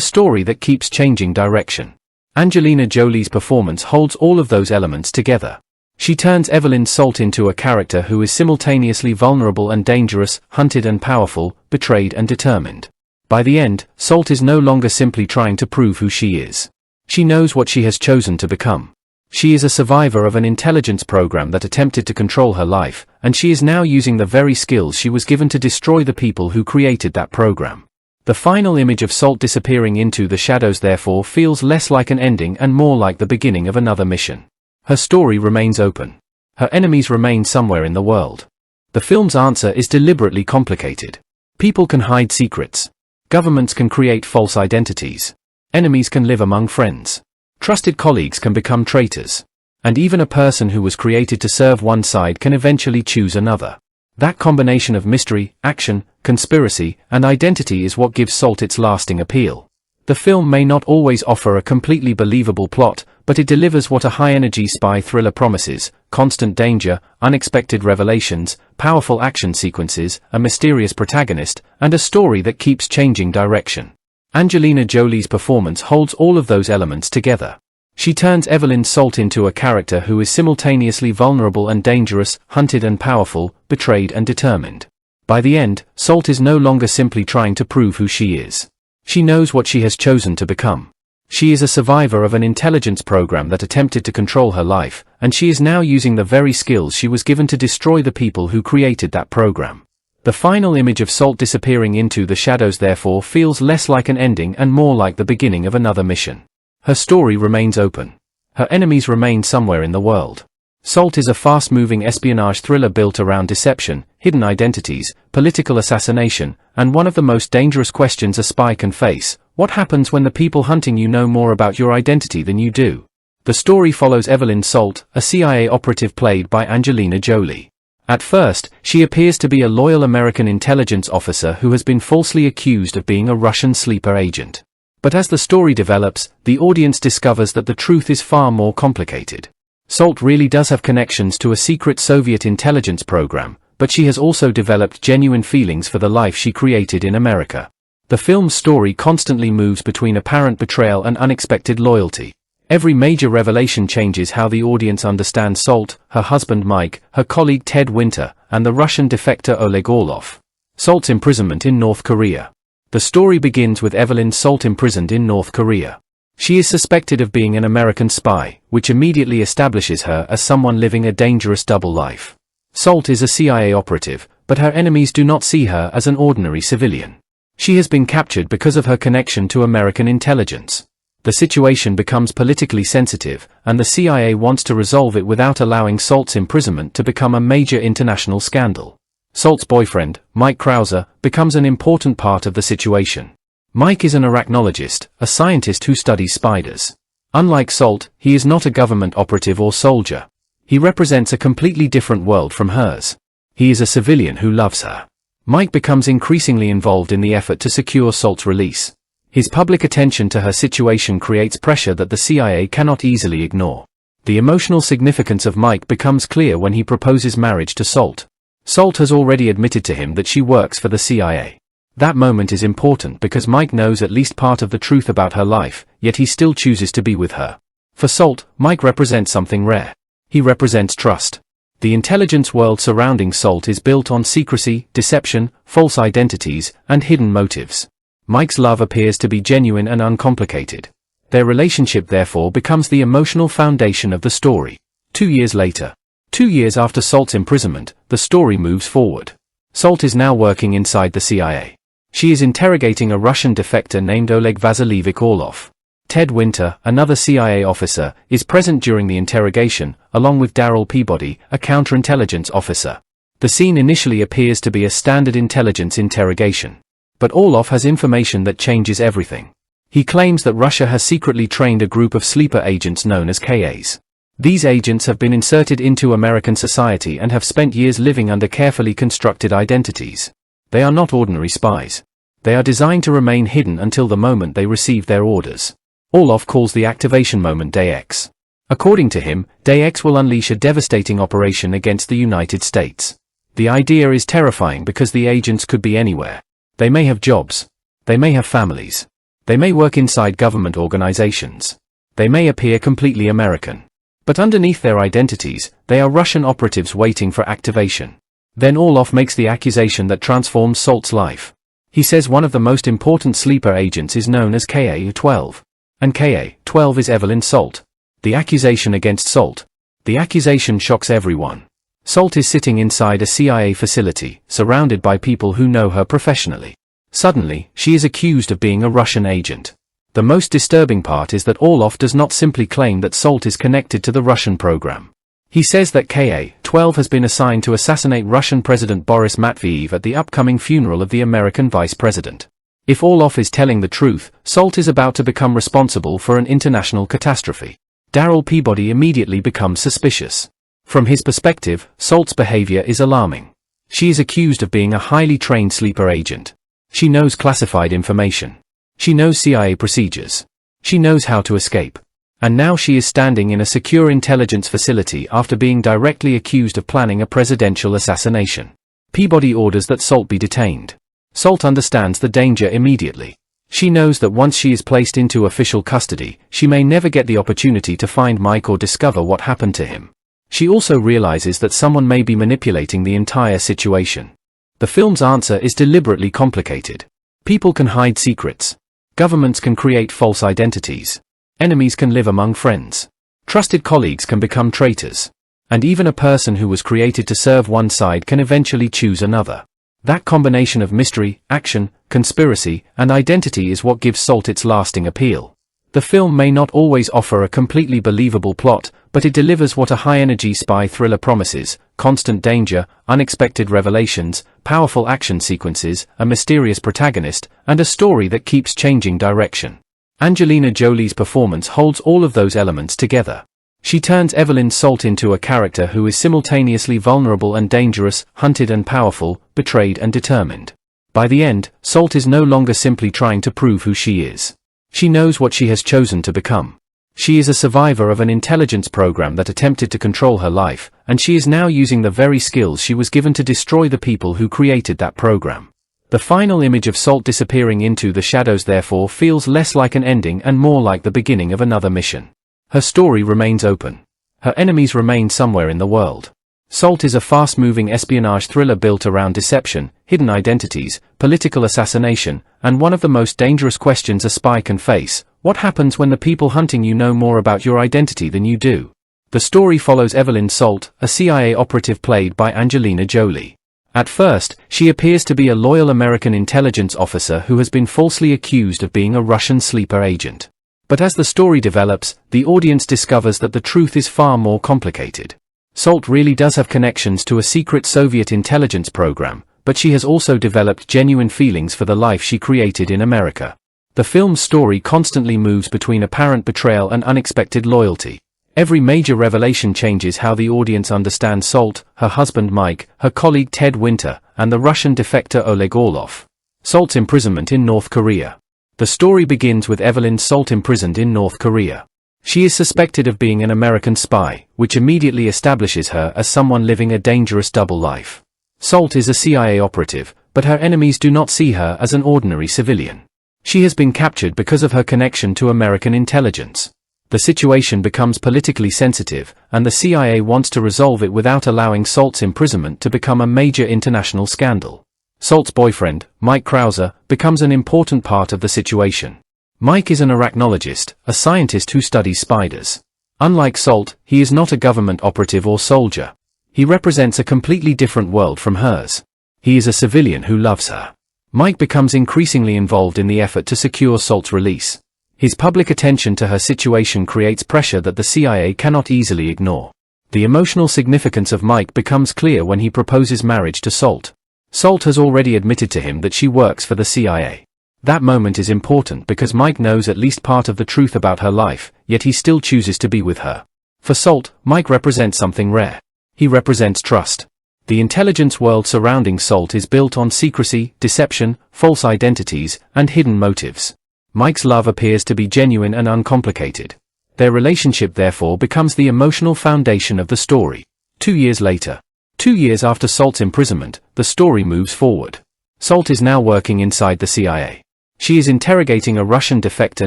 story that keeps changing direction. Angelina Jolie's performance holds all of those elements together. She turns Evelyn Salt into a character who is simultaneously vulnerable and dangerous, hunted and powerful, betrayed and determined. By the end, Salt is no longer simply trying to prove who she is. She knows what she has chosen to become. She is a survivor of an intelligence program that attempted to control her life, and she is now using the very skills she was given to destroy the people who created that program. The final image of Salt disappearing into the shadows therefore feels less like an ending and more like the beginning of another mission. Her story remains open. Her enemies remain somewhere in the world. The film's answer is deliberately complicated. People can hide secrets. Governments can create false identities. Enemies can live among friends. Trusted colleagues can become traitors. And even a person who was created to serve one side can eventually choose another. That combination of mystery, action, conspiracy, and identity is what gives Salt its lasting appeal. The film may not always offer a completely believable plot, but it delivers what a high-energy spy thriller promises: constant danger, unexpected revelations, powerful action sequences, a mysterious protagonist, and a story that keeps changing direction. Angelina Jolie's performance holds all of those elements together. She turns Evelyn Salt into a character who is simultaneously vulnerable and dangerous, hunted and powerful, betrayed and determined. By the end, Salt is no longer simply trying to prove who she is. She knows what she has chosen to become. She is a survivor of an intelligence program that attempted to control her life, and she is now using the very skills she was given to destroy the people who created that program. The final image of Salt disappearing into the shadows therefore feels less like an ending and more like the beginning of another mission. Her story remains open. Her enemies remain somewhere in the world. Salt is a fast-moving espionage thriller built around deception, hidden identities, political assassination, and one of the most dangerous questions a spy can face: what happens when the people hunting you know more about your identity than you do? The story follows Evelyn Salt, a CIA operative played by Angelina Jolie. At first, she appears to be a loyal American intelligence officer who has been falsely accused of being a Russian sleeper agent. But as the story develops, the audience discovers that the truth is far more complicated. Salt really does have connections to a secret Soviet intelligence program, but she has also developed genuine feelings for the life she created in America. The film's story constantly moves between apparent betrayal and unexpected loyalty. Every major revelation changes how the audience understands Salt, her husband Mike, her colleague Ted Winter, and the Russian defector Oleg Orlov. Salt's imprisonment in North Korea. The story begins with Evelyn Salt imprisoned in North Korea. She is suspected of being an American spy, which immediately establishes her as someone living a dangerous double life. Salt is a CIA operative, but her enemies do not see her as an ordinary civilian. She has been captured because of her connection to American intelligence. The situation becomes politically sensitive, and the CIA wants to resolve it without allowing Salt's imprisonment to become a major international scandal. Salt's boyfriend, Mike Krauser, becomes an important part of the situation. Mike is an arachnologist, a scientist who studies spiders. Unlike Salt, he is not a government operative or soldier. He represents a completely different world from hers. He is a civilian who loves her. Mike becomes increasingly involved in the effort to secure Salt's release. His public attention to her situation creates pressure that the CIA cannot easily ignore. The emotional significance of Mike becomes clear when he proposes marriage to Salt. Salt has already admitted to him that she works for the CIA. That moment is important because Mike knows at least part of the truth about her life, yet he still chooses to be with her. For Salt, Mike represents something rare. He represents trust. The intelligence world surrounding Salt is built on secrecy, deception, false identities, and hidden motives. Mike's love appears to be genuine and uncomplicated. Their relationship therefore becomes the emotional foundation of the story. 2 years later. 2 years after Salt's imprisonment, the story moves forward. Salt is now working inside the CIA. She is interrogating a Russian defector named Oleg Vasilievich Orlov. Ted Winter, another CIA officer, is present during the interrogation, along with Darryl Peabody, a counterintelligence officer. The scene initially appears to be a standard intelligence interrogation. But Orlov has information that changes everything. He claims that Russia has secretly trained a group of sleeper agents known as KAs. These agents have been inserted into American society and have spent years living under carefully constructed identities. They are not ordinary spies. They are designed to remain hidden until the moment they receive their orders. Orloff calls the activation moment Day X. According to him, Day X will unleash a devastating operation against the United States. The idea is terrifying because the agents could be anywhere. They may have jobs. They may have families. They may work inside government organizations. They may appear completely American. But underneath their identities, they are Russian operatives waiting for activation. Then Orloff makes the accusation that transforms Salt's life. He says one of the most important sleeper agents is known as KA-12. And KA-12 is Evelyn Salt. The accusation against Salt. The accusation shocks everyone. Salt is sitting inside a CIA facility, surrounded by people who know her professionally. Suddenly, she is accused of being a Russian agent. The most disturbing part is that Orloff does not simply claim that Salt is connected to the Russian program. He says that KA-12 has been assigned to assassinate Russian President Boris Matveev at the upcoming funeral of the American Vice President. If Orloff is telling the truth, Salt is about to become responsible for an international catastrophe. Darryl Peabody immediately becomes suspicious. From his perspective, Salt's behavior is alarming. She is accused of being a highly trained sleeper agent. She knows classified information. She knows CIA procedures. She knows how to escape. And now she is standing in a secure intelligence facility after being directly accused of planning a presidential assassination. Peabody orders that Salt be detained. Salt understands the danger immediately. She knows that once she is placed into official custody, she may never get the opportunity to find Mike or discover what happened to him. She also realizes that someone may be manipulating the entire situation. The film's answer is deliberately complicated. People can hide secrets. Governments can create false identities. Enemies can live among friends. Trusted colleagues can become traitors. And even a person who was created to serve one side can eventually choose another. That combination of mystery, action, conspiracy, and identity is what gives Salt its lasting appeal. The film may not always offer a completely believable plot, but it delivers what a high-energy spy thriller promises: constant danger, unexpected revelations, powerful action sequences, a mysterious protagonist, and a story that keeps changing direction. Angelina Jolie's performance holds all of those elements together. She turns Evelyn Salt into a character who is simultaneously vulnerable and dangerous, hunted and powerful, betrayed and determined. By the end, Salt is no longer simply trying to prove who she is. She knows what she has chosen to become. She is a survivor of an intelligence program that attempted to control her life, and she is now using the very skills she was given to destroy the people who created that program. The final image of Salt disappearing into the shadows therefore feels less like an ending and more like the beginning of another mission. Her story remains open. Her enemies remain somewhere in the world. Salt is a fast-moving espionage thriller built around deception, hidden identities, political assassination, and one of the most dangerous questions a spy can face: what happens when the people hunting you know more about your identity than you do? The story follows Evelyn Salt, a CIA operative played by Angelina Jolie. At first, she appears to be a loyal American intelligence officer who has been falsely accused of being a Russian sleeper agent. But as the story develops, the audience discovers that the truth is far more complicated. Salt really does have connections to a secret Soviet intelligence program, but she has also developed genuine feelings for the life she created in America. The film's story constantly moves between apparent betrayal and unexpected loyalty. Every major revelation changes how the audience understands Salt, her husband Mike, her colleague Ted Winter, and the Russian defector Oleg Orlov. Salt's imprisonment in North Korea. The story begins with Evelyn Salt imprisoned in North Korea. She is suspected of being an American spy, which immediately establishes her as someone living a dangerous double life. Salt is a CIA operative, but her enemies do not see her as an ordinary civilian. She has been captured because of her connection to American intelligence. The situation becomes politically sensitive, and the CIA wants to resolve it without allowing Salt's imprisonment to become a major international scandal. Salt's boyfriend, Mike Krauser, becomes an important part of the situation. Mike is an arachnologist, a scientist who studies spiders. Unlike Salt, he is not a government operative or soldier. He represents a completely different world from hers. He is a civilian who loves her. Mike becomes increasingly involved in the effort to secure Salt's release. His public attention to her situation creates pressure that the CIA cannot easily ignore. The emotional significance of Mike becomes clear when he proposes marriage to Salt. Salt has already admitted to him that she works for the CIA. That moment is important because Mike knows at least part of the truth about her life, yet he still chooses to be with her. For Salt, Mike represents something rare. He represents trust. The intelligence world surrounding Salt is built on secrecy, deception, false identities, and hidden motives. Mike's love appears to be genuine and uncomplicated. Their relationship therefore becomes the emotional foundation of the story. 2 years later. 2 years after Salt's imprisonment, the story moves forward. Salt is now working inside the CIA. She is interrogating a Russian defector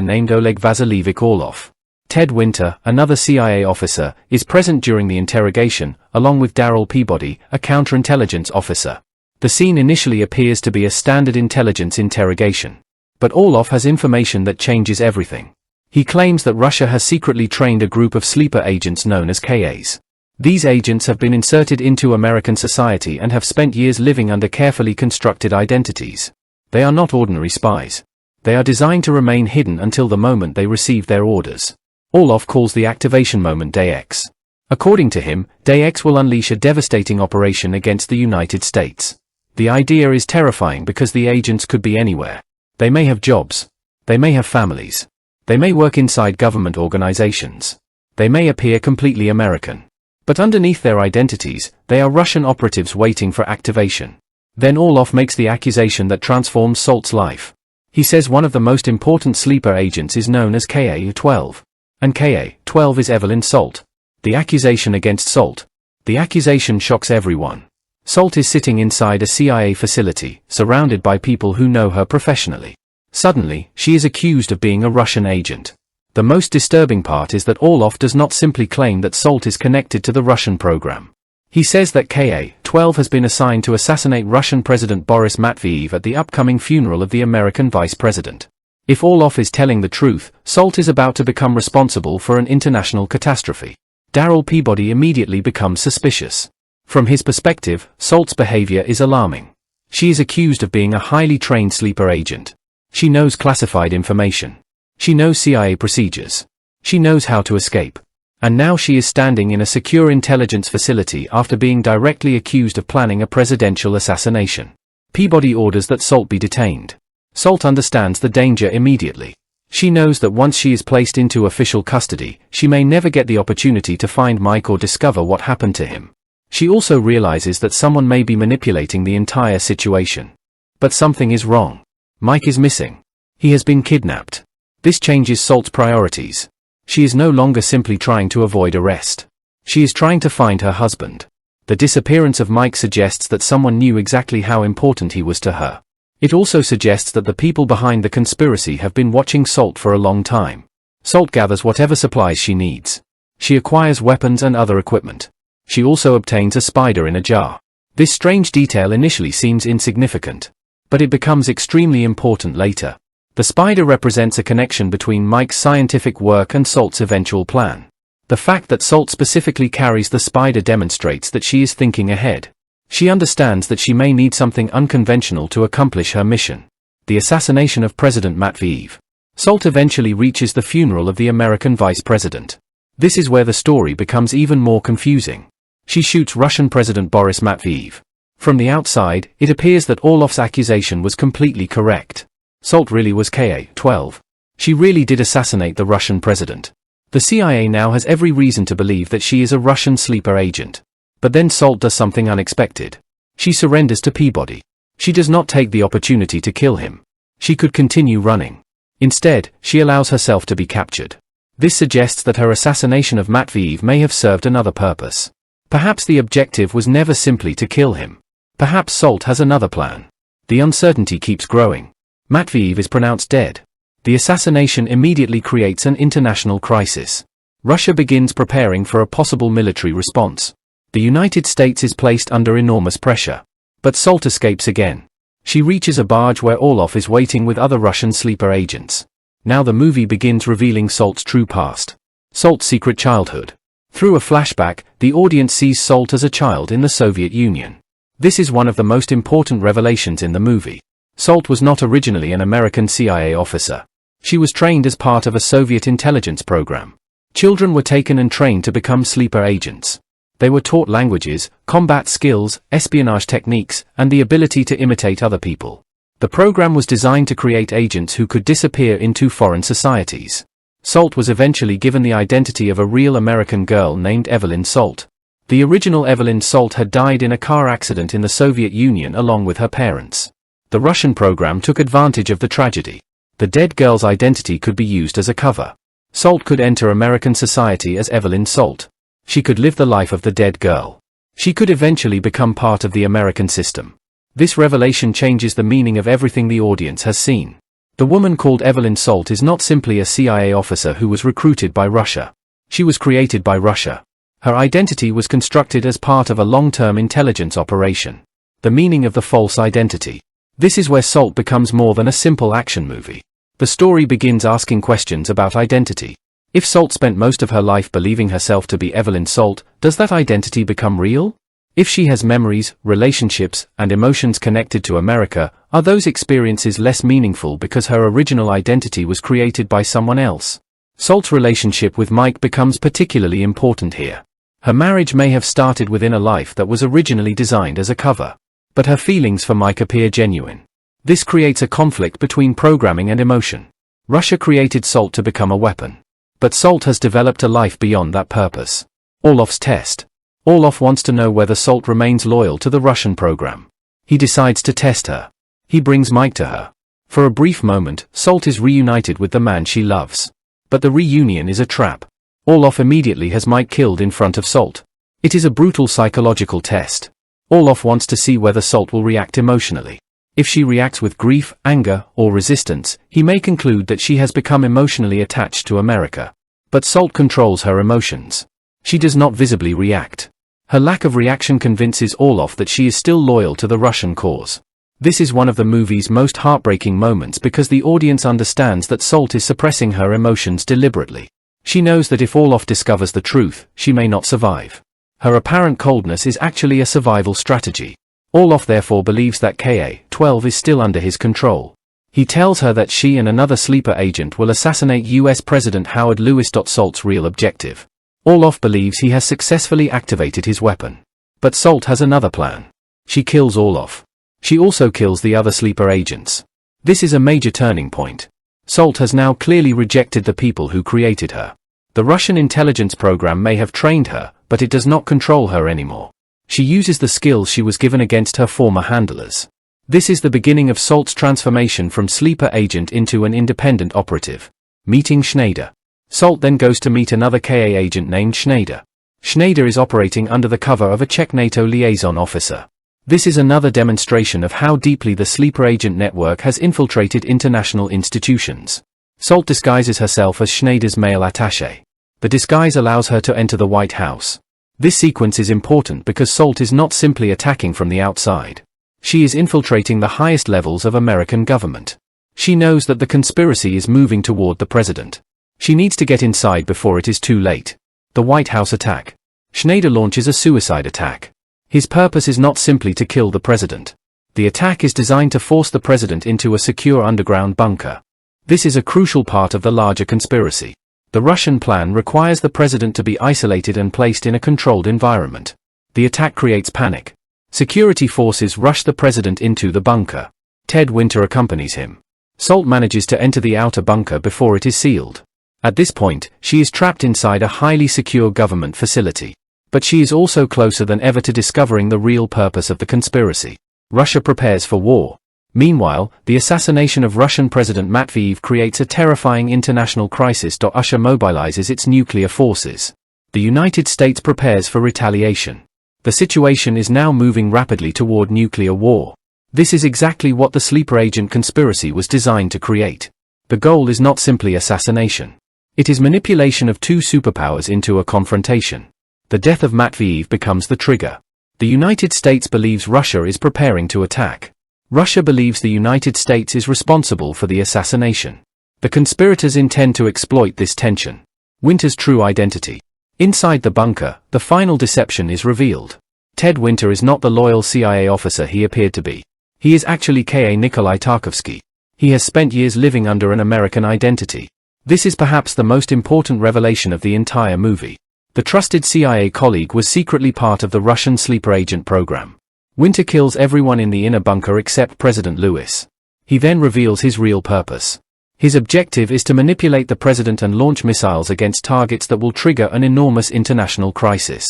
named Oleg Vasilievich Orlov. Ted Winter, another CIA officer, is present during the interrogation, along with Darryl Peabody, a counterintelligence officer. The scene initially appears to be a standard intelligence interrogation. But Orlov has information that changes everything. He claims that Russia has secretly trained a group of sleeper agents known as KAs. These agents have been inserted into American society and have spent years living under carefully constructed identities. They are not ordinary spies. They are designed to remain hidden until the moment they receive their orders. Orlov calls the activation moment Day X. According to him, Day X will unleash a devastating operation against the United States. The idea is terrifying because the agents could be anywhere. They may have jobs. They may have families. They may work inside government organizations. They may appear completely American. But underneath their identities, they are Russian operatives waiting for activation. Then Orlov makes the accusation that transforms Salt's life. He says one of the most important sleeper agents is known as KA-12. And KA-12 is Evelyn Salt. The accusation against Salt. The accusation shocks everyone. Salt is sitting inside a CIA facility, surrounded by people who know her professionally. Suddenly, she is accused of being a Russian agent. The most disturbing part is that Orlov does not simply claim that Salt is connected to the Russian program. He says that KA-12 has been assigned to assassinate Russian President Boris Matveev at the upcoming funeral of the American Vice President. If Orlov is telling the truth, Salt is about to become responsible for an international catastrophe. Darryl Peabody immediately becomes suspicious. From his perspective, Salt's behavior is alarming. She is accused of being a highly trained sleeper agent. She knows classified information. She knows CIA procedures. She knows how to escape. And now she is standing in a secure intelligence facility after being directly accused of planning a presidential assassination. Peabody orders that Salt be detained. Salt understands the danger immediately. She knows that once she is placed into official custody, she may never get the opportunity to find Mike or discover what happened to him. She also realizes that someone may be manipulating the entire situation. But something is wrong. Mike is missing. He has been kidnapped. This changes Salt's priorities. She is no longer simply trying to avoid arrest. She is trying to find her husband. The disappearance of Mike suggests that someone knew exactly how important he was to her. It also suggests that the people behind the conspiracy have been watching Salt for a long time. Salt gathers whatever supplies she needs. She acquires weapons and other equipment. She also obtains a spider in a jar. This strange detail initially seems insignificant. But it becomes extremely important later. The spider represents a connection between Mike's scientific work and Salt's eventual plan. The fact that Salt specifically carries the spider demonstrates that she is thinking ahead. She understands that she may need something unconventional to accomplish her mission. The assassination of President Matveev. Salt eventually reaches the funeral of the American Vice President. This is where the story becomes even more confusing. She shoots Russian President Boris Matveev. From the outside, it appears that Orlov's accusation was completely correct. Salt really was KA-12. She really did assassinate the Russian president. The CIA now has every reason to believe that she is a Russian sleeper agent. But then Salt does something unexpected. She surrenders to Peabody. She does not take the opportunity to kill him. She could continue running. Instead, she allows herself to be captured. This suggests that her assassination of Matveev may have served another purpose. Perhaps the objective was never simply to kill him. Perhaps Salt has another plan. The uncertainty keeps growing. Matveev is pronounced dead. The assassination immediately creates an international crisis. Russia begins preparing for a possible military response. The United States is placed under enormous pressure. But Salt escapes again. She reaches a barge where Orlov is waiting with other Russian sleeper agents. Now the movie begins revealing Salt's true past. Salt's secret childhood. Through a flashback, the audience sees Salt as a child in the Soviet Union. This is one of the most important revelations in the movie. Salt was not originally an American CIA officer. She was trained as part of a Soviet intelligence program. Children were taken and trained to become sleeper agents. They were taught languages, combat skills, espionage techniques, and the ability to imitate other people. The program was designed to create agents who could disappear into foreign societies. Salt was eventually given the identity of a real American girl named Evelyn Salt. The original Evelyn Salt had died in a car accident in the Soviet Union along with her parents. The Russian program took advantage of the tragedy. The dead girl's identity could be used as a cover. Salt could enter American society as Evelyn Salt. She could live the life of the dead girl. She could eventually become part of the American system. This revelation changes the meaning of everything the audience has seen. The woman called Evelyn Salt is not simply a CIA officer who was recruited by Russia. She was created by Russia. Her identity was constructed as part of a long-term intelligence operation. The meaning of the false identity. This is where Salt becomes more than a simple action movie. The story begins asking questions about identity. If Salt spent most of her life believing herself to be Evelyn Salt, does that identity become real? If she has memories, relationships, and emotions connected to America, are those experiences less meaningful because her original identity was created by someone else? Salt's relationship with Mike becomes particularly important here. Her marriage may have started within a life that was originally designed as a cover. But her feelings for Mike appear genuine. This creates a conflict between programming and emotion. Russia created Salt to become a weapon. But Salt has developed a life beyond that purpose. Orlov's test. Orlov wants to know whether Salt remains loyal to the Russian program. He decides to test her. He brings Mike to her. For a brief moment, Salt is reunited with the man she loves. But the reunion is a trap. Orlov immediately has Mike killed in front of Salt. It is a brutal psychological test. Orlov wants to see whether Salt will react emotionally. If she reacts with grief, anger, or resistance, he may conclude that she has become emotionally attached to America. But Salt controls her emotions. She does not visibly react. Her lack of reaction convinces Orlov that she is still loyal to the Russian cause. This is one of the movie's most heartbreaking moments because the audience understands that Salt is suppressing her emotions deliberately. She knows that if Orlov discovers the truth, she may not survive. Her apparent coldness is actually a survival strategy. Orlov therefore believes that Ka-12 is still under his control. He tells her that she and another sleeper agent will assassinate US President Howard Lewis. Salt's real objective. Orlov believes he has successfully activated his weapon. But Salt has another plan. She kills Orlov. She also kills the other sleeper agents. This is a major turning point. Salt has now clearly rejected the people who created her. The Russian intelligence program may have trained her, but it does not control her anymore. She uses the skills she was given against her former handlers. This is the beginning of Salt's transformation from sleeper agent into an independent operative. Meeting Schneider. Salt then goes to meet another KA agent named Schneider. Schneider is operating under the cover of a Czech NATO liaison officer. This is another demonstration of how deeply the sleeper agent network has infiltrated international institutions. Salt disguises herself as Schneider's male attaché. The disguise allows her to enter the White House. This sequence is important because Salt is not simply attacking from the outside. She is infiltrating the highest levels of American government. She knows that the conspiracy is moving toward the president. She needs to get inside before it is too late. The White House attack. Schneider launches a suicide attack. His purpose is not simply to kill the president. The attack is designed to force the president into a secure underground bunker. This is a crucial part of the larger conspiracy. The Russian plan requires the president to be isolated and placed in a controlled environment. The attack creates panic. Security forces rush the president into the bunker. Ted Winter accompanies him. Salt manages to enter the outer bunker before it is sealed. At this point, she is trapped inside a highly secure government facility. But she is also closer than ever to discovering the real purpose of the conspiracy. Russia prepares for war. Meanwhile, the assassination of Russian President Matveev creates a terrifying international crisis. Russia mobilizes its nuclear forces. The United States prepares for retaliation. The situation is now moving rapidly toward nuclear war. This is exactly what the sleeper agent conspiracy was designed to create. The goal is not simply assassination. It is manipulation of two superpowers into a confrontation. The death of Matveev becomes the trigger. The United States believes Russia is preparing to attack. Russia believes the United States is responsible for the assassination. The conspirators intend to exploit this tension. Winter's true identity. Inside the bunker, the final deception is revealed. Ted Winter is not the loyal CIA officer he appeared to be. He is actually K.A. Nikolai Tarkovsky. He has spent years living under an American identity. This is perhaps the most important revelation of the entire movie. The trusted CIA colleague was secretly part of the Russian sleeper agent program. Winter kills everyone in the inner bunker except President Lewis. He then reveals his real purpose. His objective is to manipulate the president and launch missiles against targets that will trigger an enormous international crisis.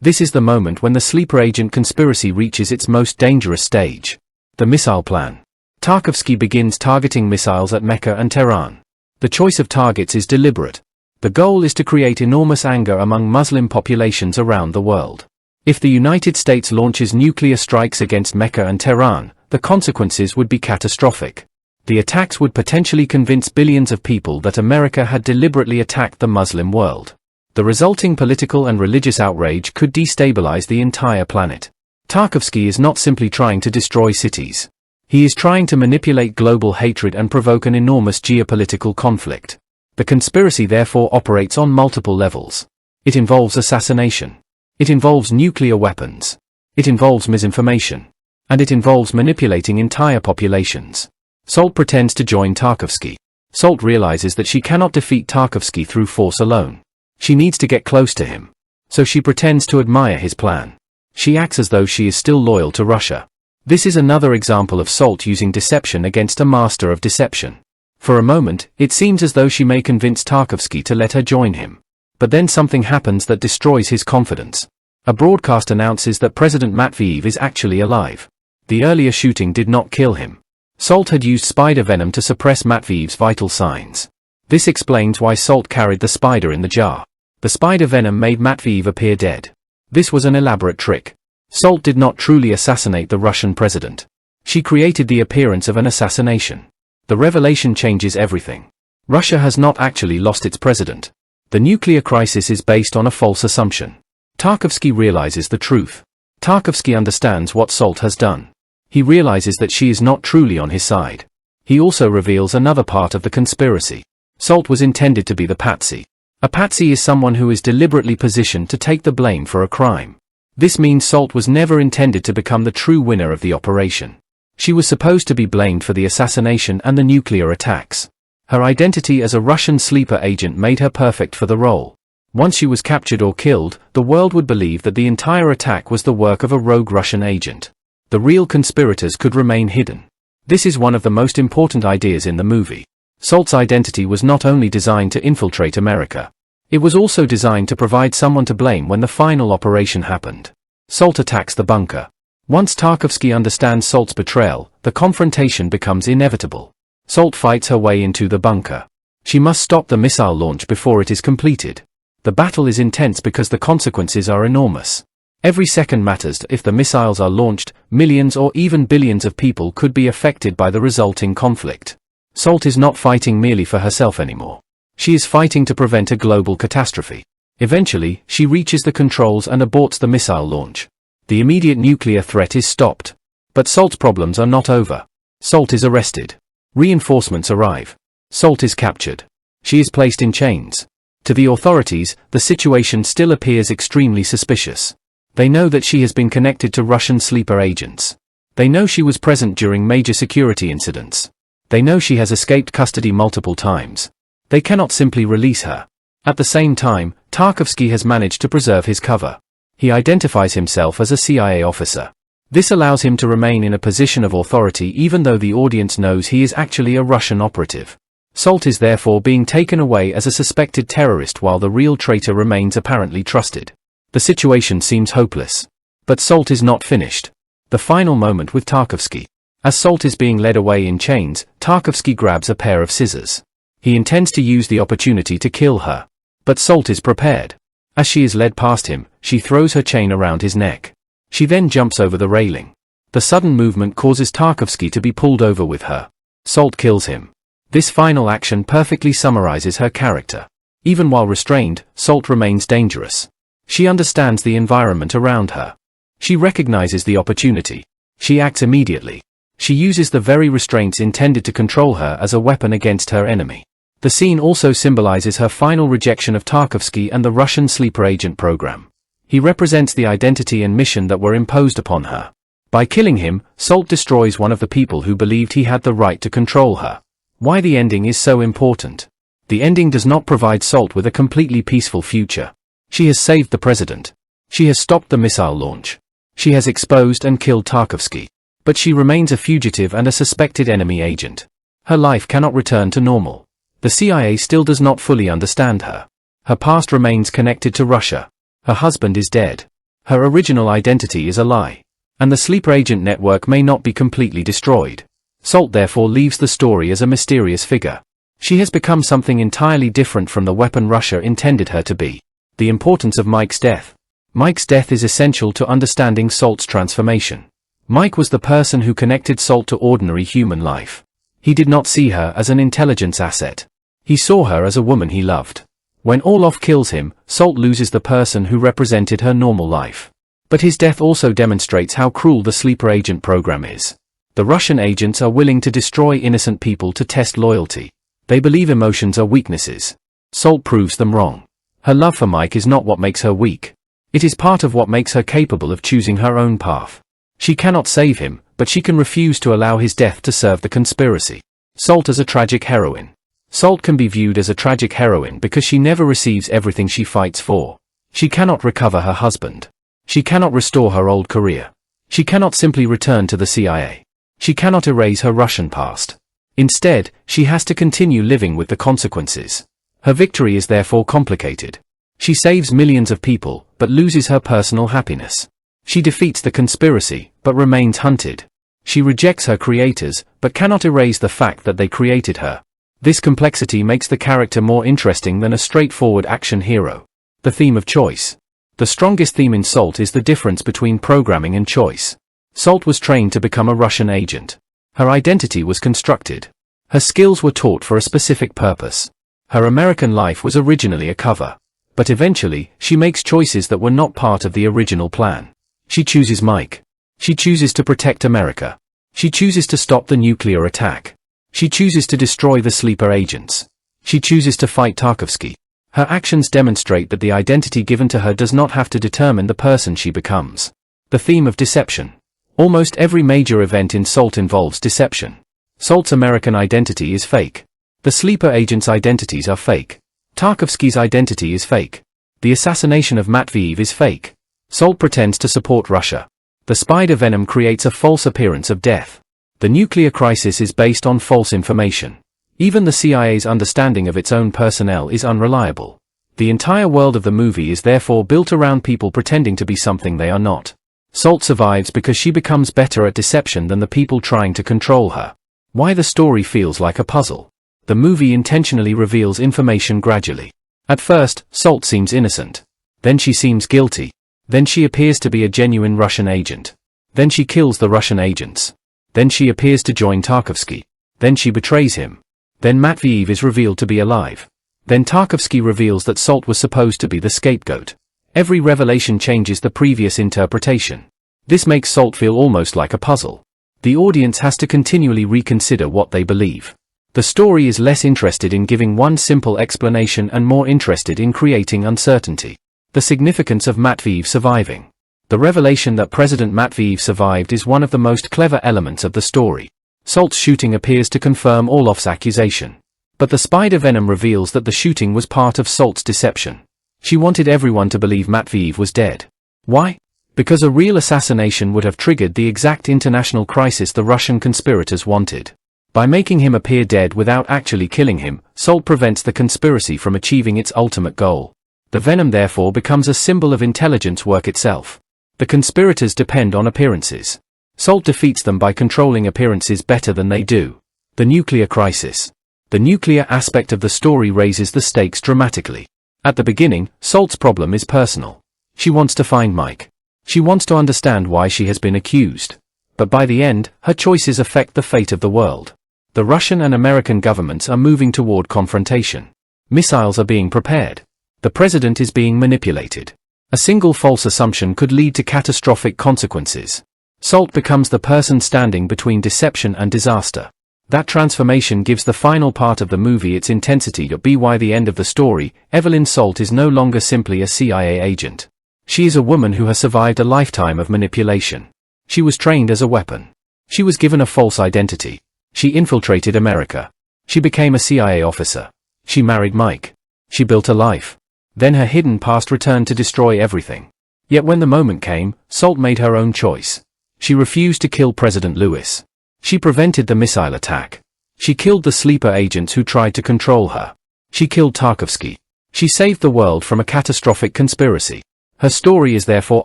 This is the moment when the sleeper agent conspiracy reaches its most dangerous stage. The missile plan. Tarkovsky begins targeting missiles at Mecca and Tehran. The choice of targets is deliberate. The goal is to create enormous anger among Muslim populations around the world. If the United States launches nuclear strikes against Mecca and Tehran, the consequences would be catastrophic. The attacks would potentially convince billions of people that America had deliberately attacked the Muslim world. The resulting political and religious outrage could destabilize the entire planet. Tarkovsky is not simply trying to destroy cities. He is trying to manipulate global hatred and provoke an enormous geopolitical conflict. The conspiracy therefore operates on multiple levels. It involves assassination. It involves nuclear weapons. It involves misinformation. And it involves manipulating entire populations. Salt pretends to join Tarkovsky. Salt realizes that she cannot defeat Tarkovsky through force alone. She needs to get close to him. So she pretends to admire his plan. She acts as though she is still loyal to Russia. This is another example of Salt using deception against a master of deception. For a moment, it seems as though she may convince Tarkovsky to let her join him. But then something happens that destroys his confidence. A broadcast announces that President Matveev is actually alive. The earlier shooting did not kill him. Salt had used spider venom to suppress Matveev's vital signs. This explains why Salt carried the spider in the jar. The spider venom made Matveev appear dead. This was an elaborate trick. Salt did not truly assassinate the Russian president. She created the appearance of an assassination. The revelation changes everything. Russia has not actually lost its president. The nuclear crisis is based on a false assumption. Tarkovsky realizes the truth. Tarkovsky understands what Salt has done. He realizes that she is not truly on his side. He also reveals another part of the conspiracy. Salt was intended to be the patsy. A patsy is someone who is deliberately positioned to take the blame for a crime. This means Salt was never intended to become the true winner of the operation. She was supposed to be blamed for the assassination and the nuclear attacks. Her identity as a Russian sleeper agent made her perfect for the role. Once she was captured or killed, the world would believe that the entire attack was the work of a rogue Russian agent. The real conspirators could remain hidden. This is one of the most important ideas in the movie. Salt's identity was not only designed to infiltrate America. It was also designed to provide someone to blame when the final operation happened. Salt attacks the bunker. Once Tarkovsky understands Salt's betrayal, the confrontation becomes inevitable. Salt fights her way into the bunker. She must stop the missile launch before it is completed. The battle is intense because the consequences are enormous. Every second matters. If the missiles are launched, millions or even billions of people could be affected by the resulting conflict. Salt is not fighting merely for herself anymore. She is fighting to prevent a global catastrophe. Eventually, she reaches the controls and aborts the missile launch. The immediate nuclear threat is stopped. But Salt's problems are not over. Salt is arrested. Reinforcements arrive. Salt is captured. She is placed in chains. To the authorities, the situation still appears extremely suspicious. They know that she has been connected to Russian sleeper agents. They know she was present during major security incidents. They know she has escaped custody multiple times. They cannot simply release her. At the same time, Tarkovsky has managed to preserve his cover. He identifies himself as a CIA officer. This allows him to remain in a position of authority even though the audience knows he is actually a Russian operative. Salt is therefore being taken away as a suspected terrorist while the real traitor remains apparently trusted. The situation seems hopeless. But Salt is not finished. The final moment with Tarkovsky. As Salt is being led away in chains, Tarkovsky grabs a pair of scissors. He intends to use the opportunity to kill her. But Salt is prepared. As she is led past him, she throws her chain around his neck. She then jumps over the railing. The sudden movement causes Tarkovsky to be pulled over with her. Salt kills him. This final action perfectly summarizes her character. Even while restrained, Salt remains dangerous. She understands the environment around her. She recognizes the opportunity. She acts immediately. She uses the very restraints intended to control her as a weapon against her enemy. The scene also symbolizes her final rejection of Tarkovsky and the Russian sleeper agent program. He represents the identity and mission that were imposed upon her. By killing him, Salt destroys one of the people who believed he had the right to control her. Why the ending is so important? The ending does not provide Salt with a completely peaceful future. She has saved the president. She has stopped the missile launch. She has exposed and killed Tarkovsky. But she remains a fugitive and a suspected enemy agent. Her life cannot return to normal. The CIA still does not fully understand her. Her past remains connected to Russia. Her husband is dead. Her original identity is a lie. And the sleeper agent network may not be completely destroyed. Salt therefore leaves the story as a mysterious figure. She has become something entirely different from the weapon Russia intended her to be. The importance of Mike's death. Mike's death is essential to understanding Salt's transformation. Mike was the person who connected Salt to ordinary human life. He did not see her as an intelligence asset. He saw her as a woman he loved. When Orlov kills him, Salt loses the person who represented her normal life. But his death also demonstrates how cruel the sleeper agent program is. The Russian agents are willing to destroy innocent people to test loyalty. They believe emotions are weaknesses. Salt proves them wrong. Her love for Mike is not what makes her weak. It is part of what makes her capable of choosing her own path. She cannot save him, but she can refuse to allow his death to serve the conspiracy. Salt as a tragic heroine. Salt can be viewed as a tragic heroine because she never receives everything she fights for. She cannot recover her husband. She cannot restore her old career. She cannot simply return to the CIA. She cannot erase her Russian past. Instead, she has to continue living with the consequences. Her victory is therefore complicated. She saves millions of people, but loses her personal happiness. She defeats the conspiracy, but remains hunted. She rejects her creators, but cannot erase the fact that they created her. This complexity makes the character more interesting than a straightforward action hero. The theme of choice. The strongest theme in Salt is the difference between programming and choice. Salt was trained to become a Russian agent. Her identity was constructed. Her skills were taught for a specific purpose. Her American life was originally a cover. But eventually, she makes choices that were not part of the original plan. She chooses Mike. She chooses to protect America. She chooses to stop the nuclear attack. She chooses to destroy the sleeper agents. She chooses to fight Tarkovsky. Her actions demonstrate that the identity given to her does not have to determine the person she becomes. The theme of deception. Almost every major event in Salt involves deception. Salt's American identity is fake. The sleeper agents' identities are fake. Tarkovsky's identity is fake. The assassination of Matveev is fake. Salt pretends to support Russia. The spider venom creates a false appearance of death. The nuclear crisis is based on false information. Even the CIA's understanding of its own personnel is unreliable. The entire world of the movie is therefore built around people pretending to be something they are not. Salt survives because she becomes better at deception than the people trying to control her. Why the story feels like a puzzle. The movie intentionally reveals information gradually. At first, Salt seems innocent. Then she seems guilty. Then she appears to be a genuine Russian agent. Then she kills the Russian agents. Then she appears to join Tarkovsky. Then she betrays him. Then Matveev is revealed to be alive. Then Tarkovsky reveals that Salt was supposed to be the scapegoat. Every revelation changes the previous interpretation. This makes Salt feel almost like a puzzle. The audience has to continually reconsider what they believe. The story is less interested in giving one simple explanation and more interested in creating uncertainty. The significance of Matveev surviving. The revelation that President Matveev survived is one of the most clever elements of the story. Salt's shooting appears to confirm Orlov's accusation. But the spider venom reveals that the shooting was part of Salt's deception. She wanted everyone to believe Matveev was dead. Why? Because a real assassination would have triggered the exact international crisis the Russian conspirators wanted. By making him appear dead without actually killing him, Salt prevents the conspiracy from achieving its ultimate goal. The venom therefore becomes a symbol of intelligence work itself. The conspirators depend on appearances. Salt defeats them by controlling appearances better than they do. The nuclear crisis. The nuclear aspect of the story raises the stakes dramatically. At the beginning, Salt's problem is personal. She wants to find Mike. She wants to understand why she has been accused. But by the end, her choices affect the fate of the world. The Russian and American governments are moving toward confrontation. Missiles are being prepared. The president is being manipulated. A single false assumption could lead to catastrophic consequences. Salt becomes the person standing between deception and disaster. That transformation gives the final part of the movie its intensity. By the end of the story, Evelyn Salt is no longer simply a CIA agent. She is a woman who has survived a lifetime of manipulation. She was trained as a weapon. She was given a false identity. She infiltrated America. She became a CIA officer. She married Mike. She built a life. Then her hidden past returned to destroy everything. Yet when the moment came, Salt made her own choice. She refused to kill President Lewis. She prevented the missile attack. She killed the sleeper agents who tried to control her. She killed Tarkovsky. She saved the world from a catastrophic conspiracy. Her story is therefore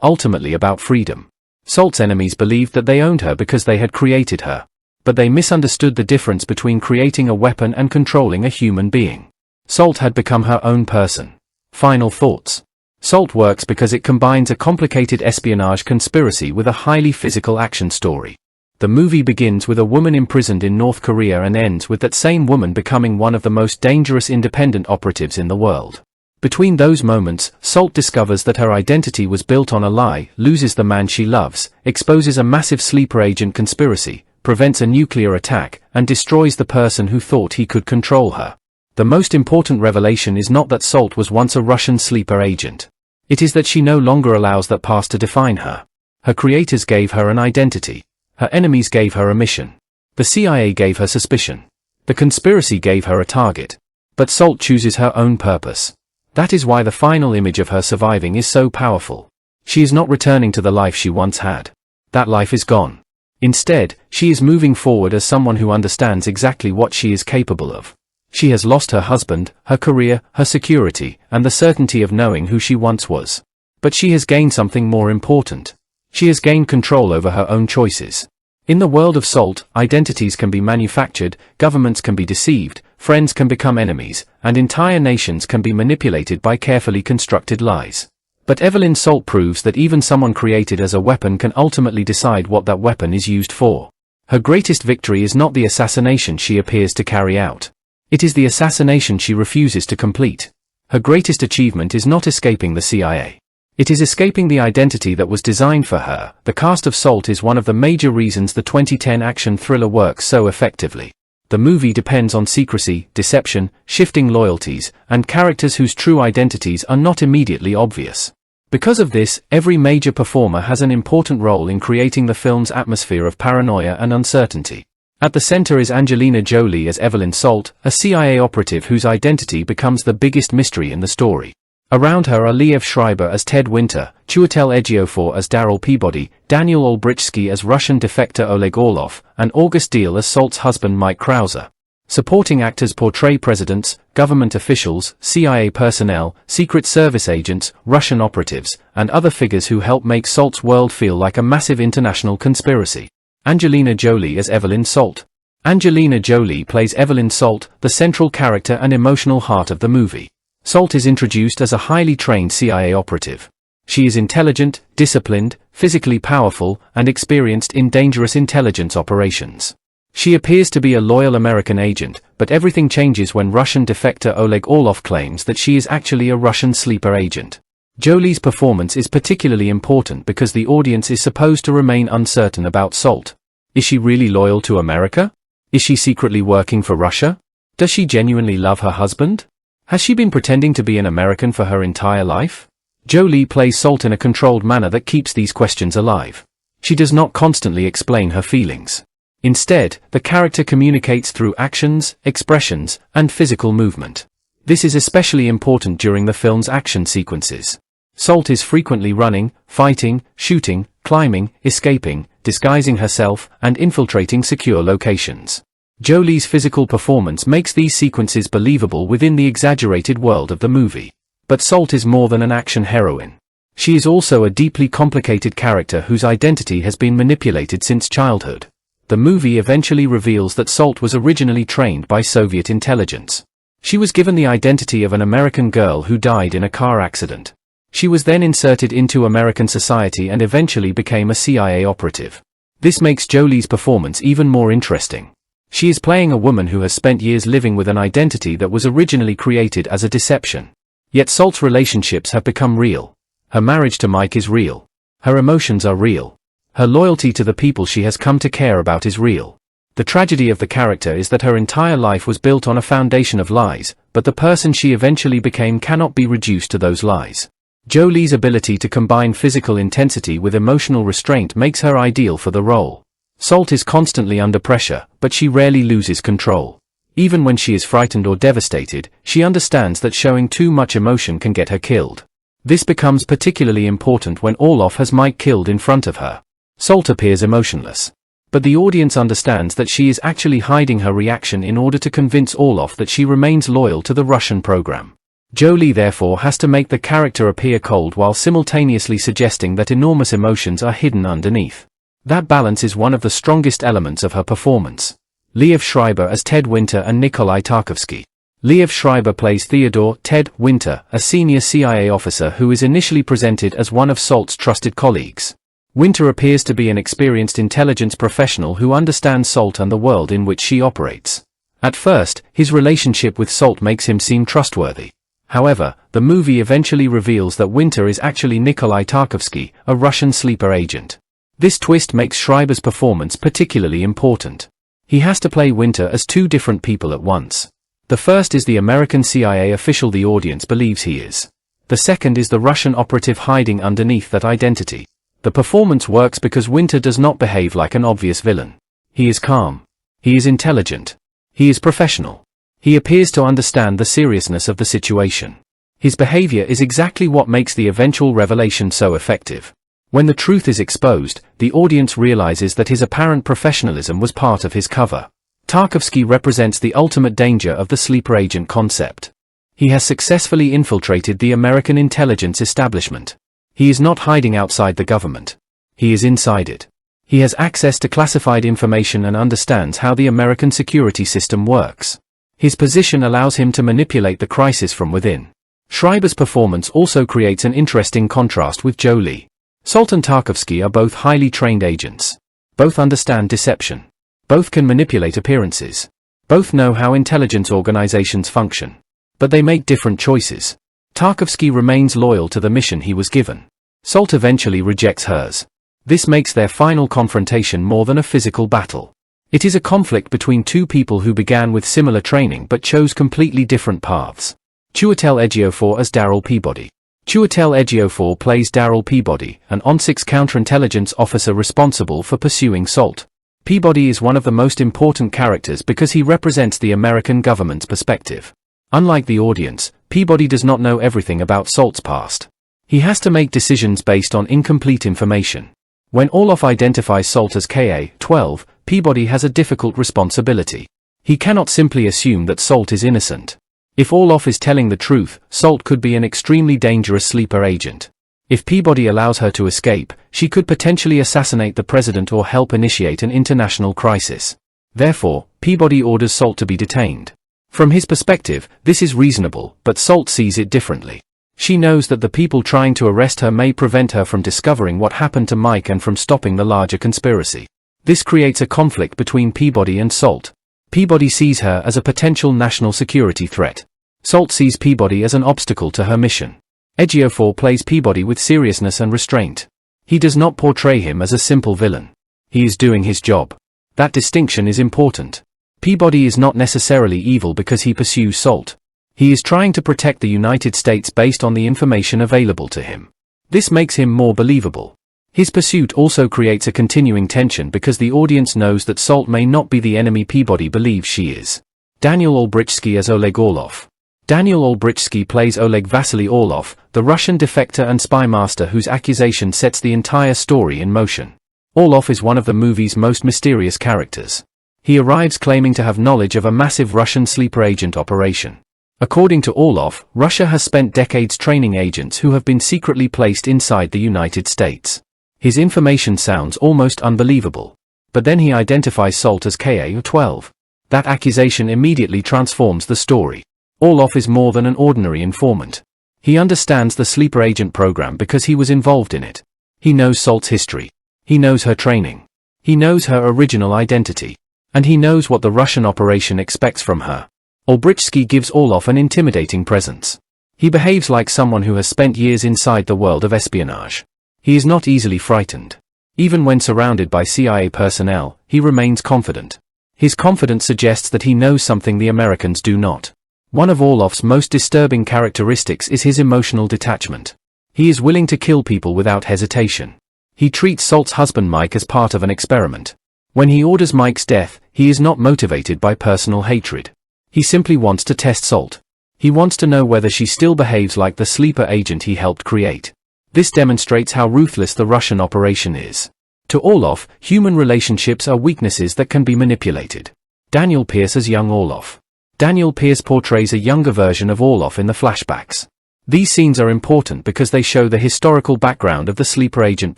ultimately about freedom. Salt's enemies believed that they owned her because they had created her. But they misunderstood the difference between creating a weapon and controlling a human being. Salt had become her own person. Final thoughts. Salt works because it combines a complicated espionage conspiracy with a highly physical action story. The movie begins with a woman imprisoned in North Korea and ends with that same woman becoming one of the most dangerous independent operatives in the world. Between those moments, Salt discovers that her identity was built on a lie, loses the man she loves, exposes a massive sleeper agent conspiracy, prevents a nuclear attack, and destroys the person who thought he could control her. The most important revelation is not that Salt was once a Russian sleeper agent. It is that she no longer allows that past to define her. Her creators gave her an identity. Her enemies gave her a mission. The CIA gave her suspicion. The conspiracy gave her a target. But Salt chooses her own purpose. That is why the final image of her surviving is so powerful. She is not returning to the life she once had. That life is gone. Instead, she is moving forward as someone who understands exactly what she is capable of. She has lost her husband, her career, her security, and the certainty of knowing who she once was. But she has gained something more important. She has gained control over her own choices. In the world of Salt, identities can be manufactured, governments can be deceived, friends can become enemies, and entire nations can be manipulated by carefully constructed lies. But Evelyn Salt proves that even someone created as a weapon can ultimately decide what that weapon is used for. Her greatest victory is not the assassination she appears to carry out. It is the assassination she refuses to complete. Her greatest achievement is not escaping the CIA. It is escaping the identity that was designed for her. The cast of Salt is one of the major reasons the 2010 action thriller works so effectively. The movie depends on secrecy, deception, shifting loyalties, and characters whose true identities are not immediately obvious. Because of this, every major performer has an important role in creating the film's atmosphere of paranoia and uncertainty. At the center is Angelina Jolie as Evelyn Salt, a CIA operative whose identity becomes the biggest mystery in the story. Around her are Liev Schreiber as Ted Winter, Chiwetel Ejiofor as Daryl Peabody, Daniel Olbrychski as Russian defector Oleg Orlov, and August Diehl as Salt's husband Mike Krauser. Supporting actors portray presidents, government officials, CIA personnel, Secret Service agents, Russian operatives, and other figures who help make Salt's world feel like a massive international conspiracy. Angelina Jolie as Evelyn Salt. Angelina Jolie plays Evelyn Salt, the central character and emotional heart of the movie. Salt is introduced as a highly trained CIA operative. She is intelligent, disciplined, physically powerful, and experienced in dangerous intelligence operations. She appears to be a loyal American agent, but everything changes when Russian defector Oleg Orlov claims that she is actually a Russian sleeper agent. Jolie's performance is particularly important because the audience is supposed to remain uncertain about Salt. Is she really loyal to America? Is she secretly working for Russia? Does she genuinely love her husband? Has she been pretending to be an American for her entire life? Jolie plays Salt in a controlled manner that keeps these questions alive. She does not constantly explain her feelings. Instead, the character communicates through actions, expressions, and physical movement. This is especially important during the film's action sequences. Salt is frequently running, fighting, shooting, climbing, escaping, disguising herself, and infiltrating secure locations. Jolie's physical performance makes these sequences believable within the exaggerated world of the movie. But Salt is more than an action heroine. She is also a deeply complicated character whose identity has been manipulated since childhood. The movie eventually reveals that Salt was originally trained by Soviet intelligence. She was given the identity of an American girl who died in a car accident. She was then inserted into American society and eventually became a CIA operative. This makes Jolie's performance even more interesting. She is playing a woman who has spent years living with an identity that was originally created as a deception. Yet Salt's relationships have become real. Her marriage to Mike is real. Her emotions are real. Her loyalty to the people she has come to care about is real. The tragedy of the character is that her entire life was built on a foundation of lies, but the person she eventually became cannot be reduced to those lies. Jolie's ability to combine physical intensity with emotional restraint makes her ideal for the role. Salt is constantly under pressure, but she rarely loses control. Even when she is frightened or devastated, she understands that showing too much emotion can get her killed. This becomes particularly important when Orlov has Mike killed in front of her. Salt appears emotionless. But the audience understands that she is actually hiding her reaction in order to convince Orlov that she remains loyal to the Russian program. Jolie therefore has to make the character appear cold while simultaneously suggesting that enormous emotions are hidden underneath. That balance is one of the strongest elements of her performance. Liev Schreiber as Ted Winter and Nikolai Tarkovsky. Liev Schreiber plays Theodore Ted Winter, a senior CIA officer who is initially presented as one of Salt's trusted colleagues. Winter appears to be an experienced intelligence professional who understands Salt and the world in which she operates. At first, his relationship with Salt makes him seem trustworthy. However, the movie eventually reveals that Winter is actually Nikolai Tarkovsky, a Russian sleeper agent. This twist makes Schreiber's performance particularly important. He has to play Winter as two different people at once. The first is the American CIA official the audience believes he is. The second is the Russian operative hiding underneath that identity. The performance works because Winter does not behave like an obvious villain. He is calm. He is intelligent. He is professional. He appears to understand the seriousness of the situation. His behavior is exactly what makes the eventual revelation so effective. When the truth is exposed, the audience realizes that his apparent professionalism was part of his cover. Tarkovsky represents the ultimate danger of the sleeper agent concept. He has successfully infiltrated the American intelligence establishment. He is not hiding outside the government. He is inside it. He has access to classified information and understands how the American security system works. His position allows him to manipulate the crisis from within. Schreiber's performance also creates an interesting contrast with Jolie. Salt and Tarkovsky are both highly trained agents. Both understand deception. Both can manipulate appearances. Both know how intelligence organizations function. But they make different choices. Tarkovsky remains loyal to the mission he was given. Salt eventually rejects hers. This makes their final confrontation more than a physical battle. It is a conflict between two people who began with similar training but chose completely different paths. Chiwetel Ejiofor as Daryl Peabody. Chiwetel Ejiofor plays Daryl Peabody, an ON6 counterintelligence officer responsible for pursuing Salt. Peabody is one of the most important characters because he represents the American government's perspective. Unlike the audience, Peabody does not know everything about Salt's past. He has to make decisions based on incomplete information. When Orlov identifies Salt as KA-12, Peabody has a difficult responsibility. He cannot simply assume that Salt is innocent. If Orlov is telling the truth, Salt could be an extremely dangerous sleeper agent. If Peabody allows her to escape, she could potentially assassinate the president or help initiate an international crisis. Therefore, Peabody orders Salt to be detained. From his perspective, this is reasonable, but Salt sees it differently. She knows that the people trying to arrest her may prevent her from discovering what happened to Mike and from stopping the larger conspiracy. This creates a conflict between Peabody and Salt. Peabody sees her as a potential national security threat. Salt sees Peabody as an obstacle to her mission. Ejiofor plays Peabody with seriousness and restraint. He does not portray him as a simple villain. He is doing his job. That distinction is important. Peabody is not necessarily evil because he pursues Salt. He is trying to protect the United States based on the information available to him. This makes him more believable. His pursuit also creates a continuing tension because the audience knows that Salt may not be the enemy Peabody believes she is. Daniel Olbrychsky as Oleg Orlov. Daniel Olbrychsky plays Oleg Vasily Orlov, the Russian defector and spy master whose accusation sets the entire story in motion. Orlov is one of the movie's most mysterious characters. He arrives claiming to have knowledge of a massive Russian sleeper agent operation. According to Orlov, Russia has spent decades training agents who have been secretly placed inside the United States. His information sounds almost unbelievable. But then he identifies Salt as KA-12. That accusation immediately transforms the story. Orlov is more than an ordinary informant. He understands the sleeper agent program because he was involved in it. He knows Salt's history. He knows her training. He knows her original identity. And he knows what the Russian operation expects from her. Olbrychsky gives Orlov an intimidating presence. He behaves like someone who has spent years inside the world of espionage. He is not easily frightened. Even when surrounded by CIA personnel, he remains confident. His confidence suggests that he knows something the Americans do not. One of Orlov's most disturbing characteristics is his emotional detachment. He is willing to kill people without hesitation. He treats Salt's husband Mike as part of an experiment. When he orders Mike's death, he is not motivated by personal hatred. He simply wants to test Salt. He wants to know whether she still behaves like the sleeper agent he helped create. This demonstrates how ruthless the Russian operation is. To Orloff, human relationships are weaknesses that can be manipulated. Daniel Pearce as young Orloff. Daniel Pearce portrays a younger version of Orloff in the flashbacks. These scenes are important because they show the historical background of the sleeper agent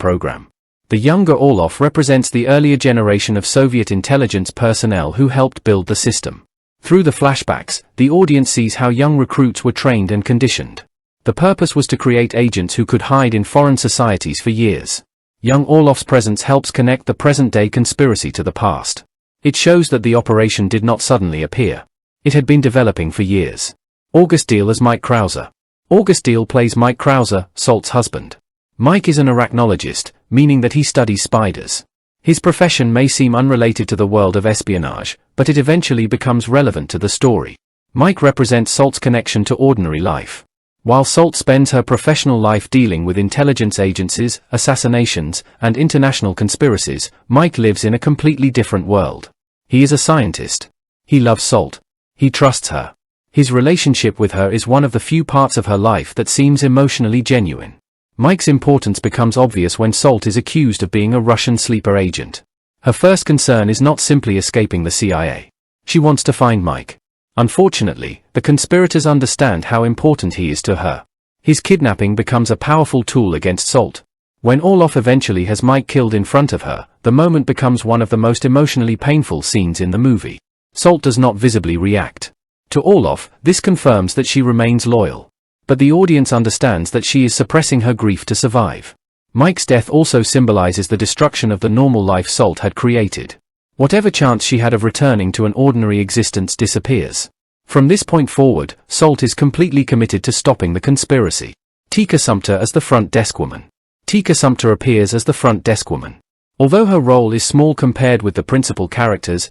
program. The younger Orloff represents the earlier generation of Soviet intelligence personnel who helped build the system. Through the flashbacks, the audience sees how young recruits were trained and conditioned. The purpose was to create agents who could hide in foreign societies for years. Young Orloff's presence helps connect the present-day conspiracy to the past. It shows that the operation did not suddenly appear. It had been developing for years. August Diehl as Mike Krauser. August Diehl plays Mike Krauser, Salt's husband. Mike is an arachnologist, meaning that he studies spiders. His profession may seem unrelated to the world of espionage, but it eventually becomes relevant to the story. Mike represents Salt's connection to ordinary life. While Salt spends her professional life dealing with intelligence agencies, assassinations, and international conspiracies, Mike lives in a completely different world. He is a scientist. He loves Salt. He trusts her. His relationship with her is one of the few parts of her life that seems emotionally genuine. Mike's importance becomes obvious when Salt is accused of being a Russian sleeper agent. Her first concern is not simply escaping the CIA. She wants to find Mike. Unfortunately, the conspirators understand how important he is to her. His kidnapping becomes a powerful tool against Salt. When Orloff eventually has Mike killed in front of her, the moment becomes one of the most emotionally painful scenes in the movie. Salt does not visibly react. To Orloff, this confirms that she remains loyal. But the audience understands that she is suppressing her grief to survive. Mike's death also symbolizes the destruction of the normal life Salt had created. Whatever chance she had of returning to an ordinary existence disappears. From this point forward, Salt is completely committed to stopping the conspiracy. Tika Sumpter as the front desk woman. Tika Sumpter appears as the front desk woman. Although her role is small compared with the principal characters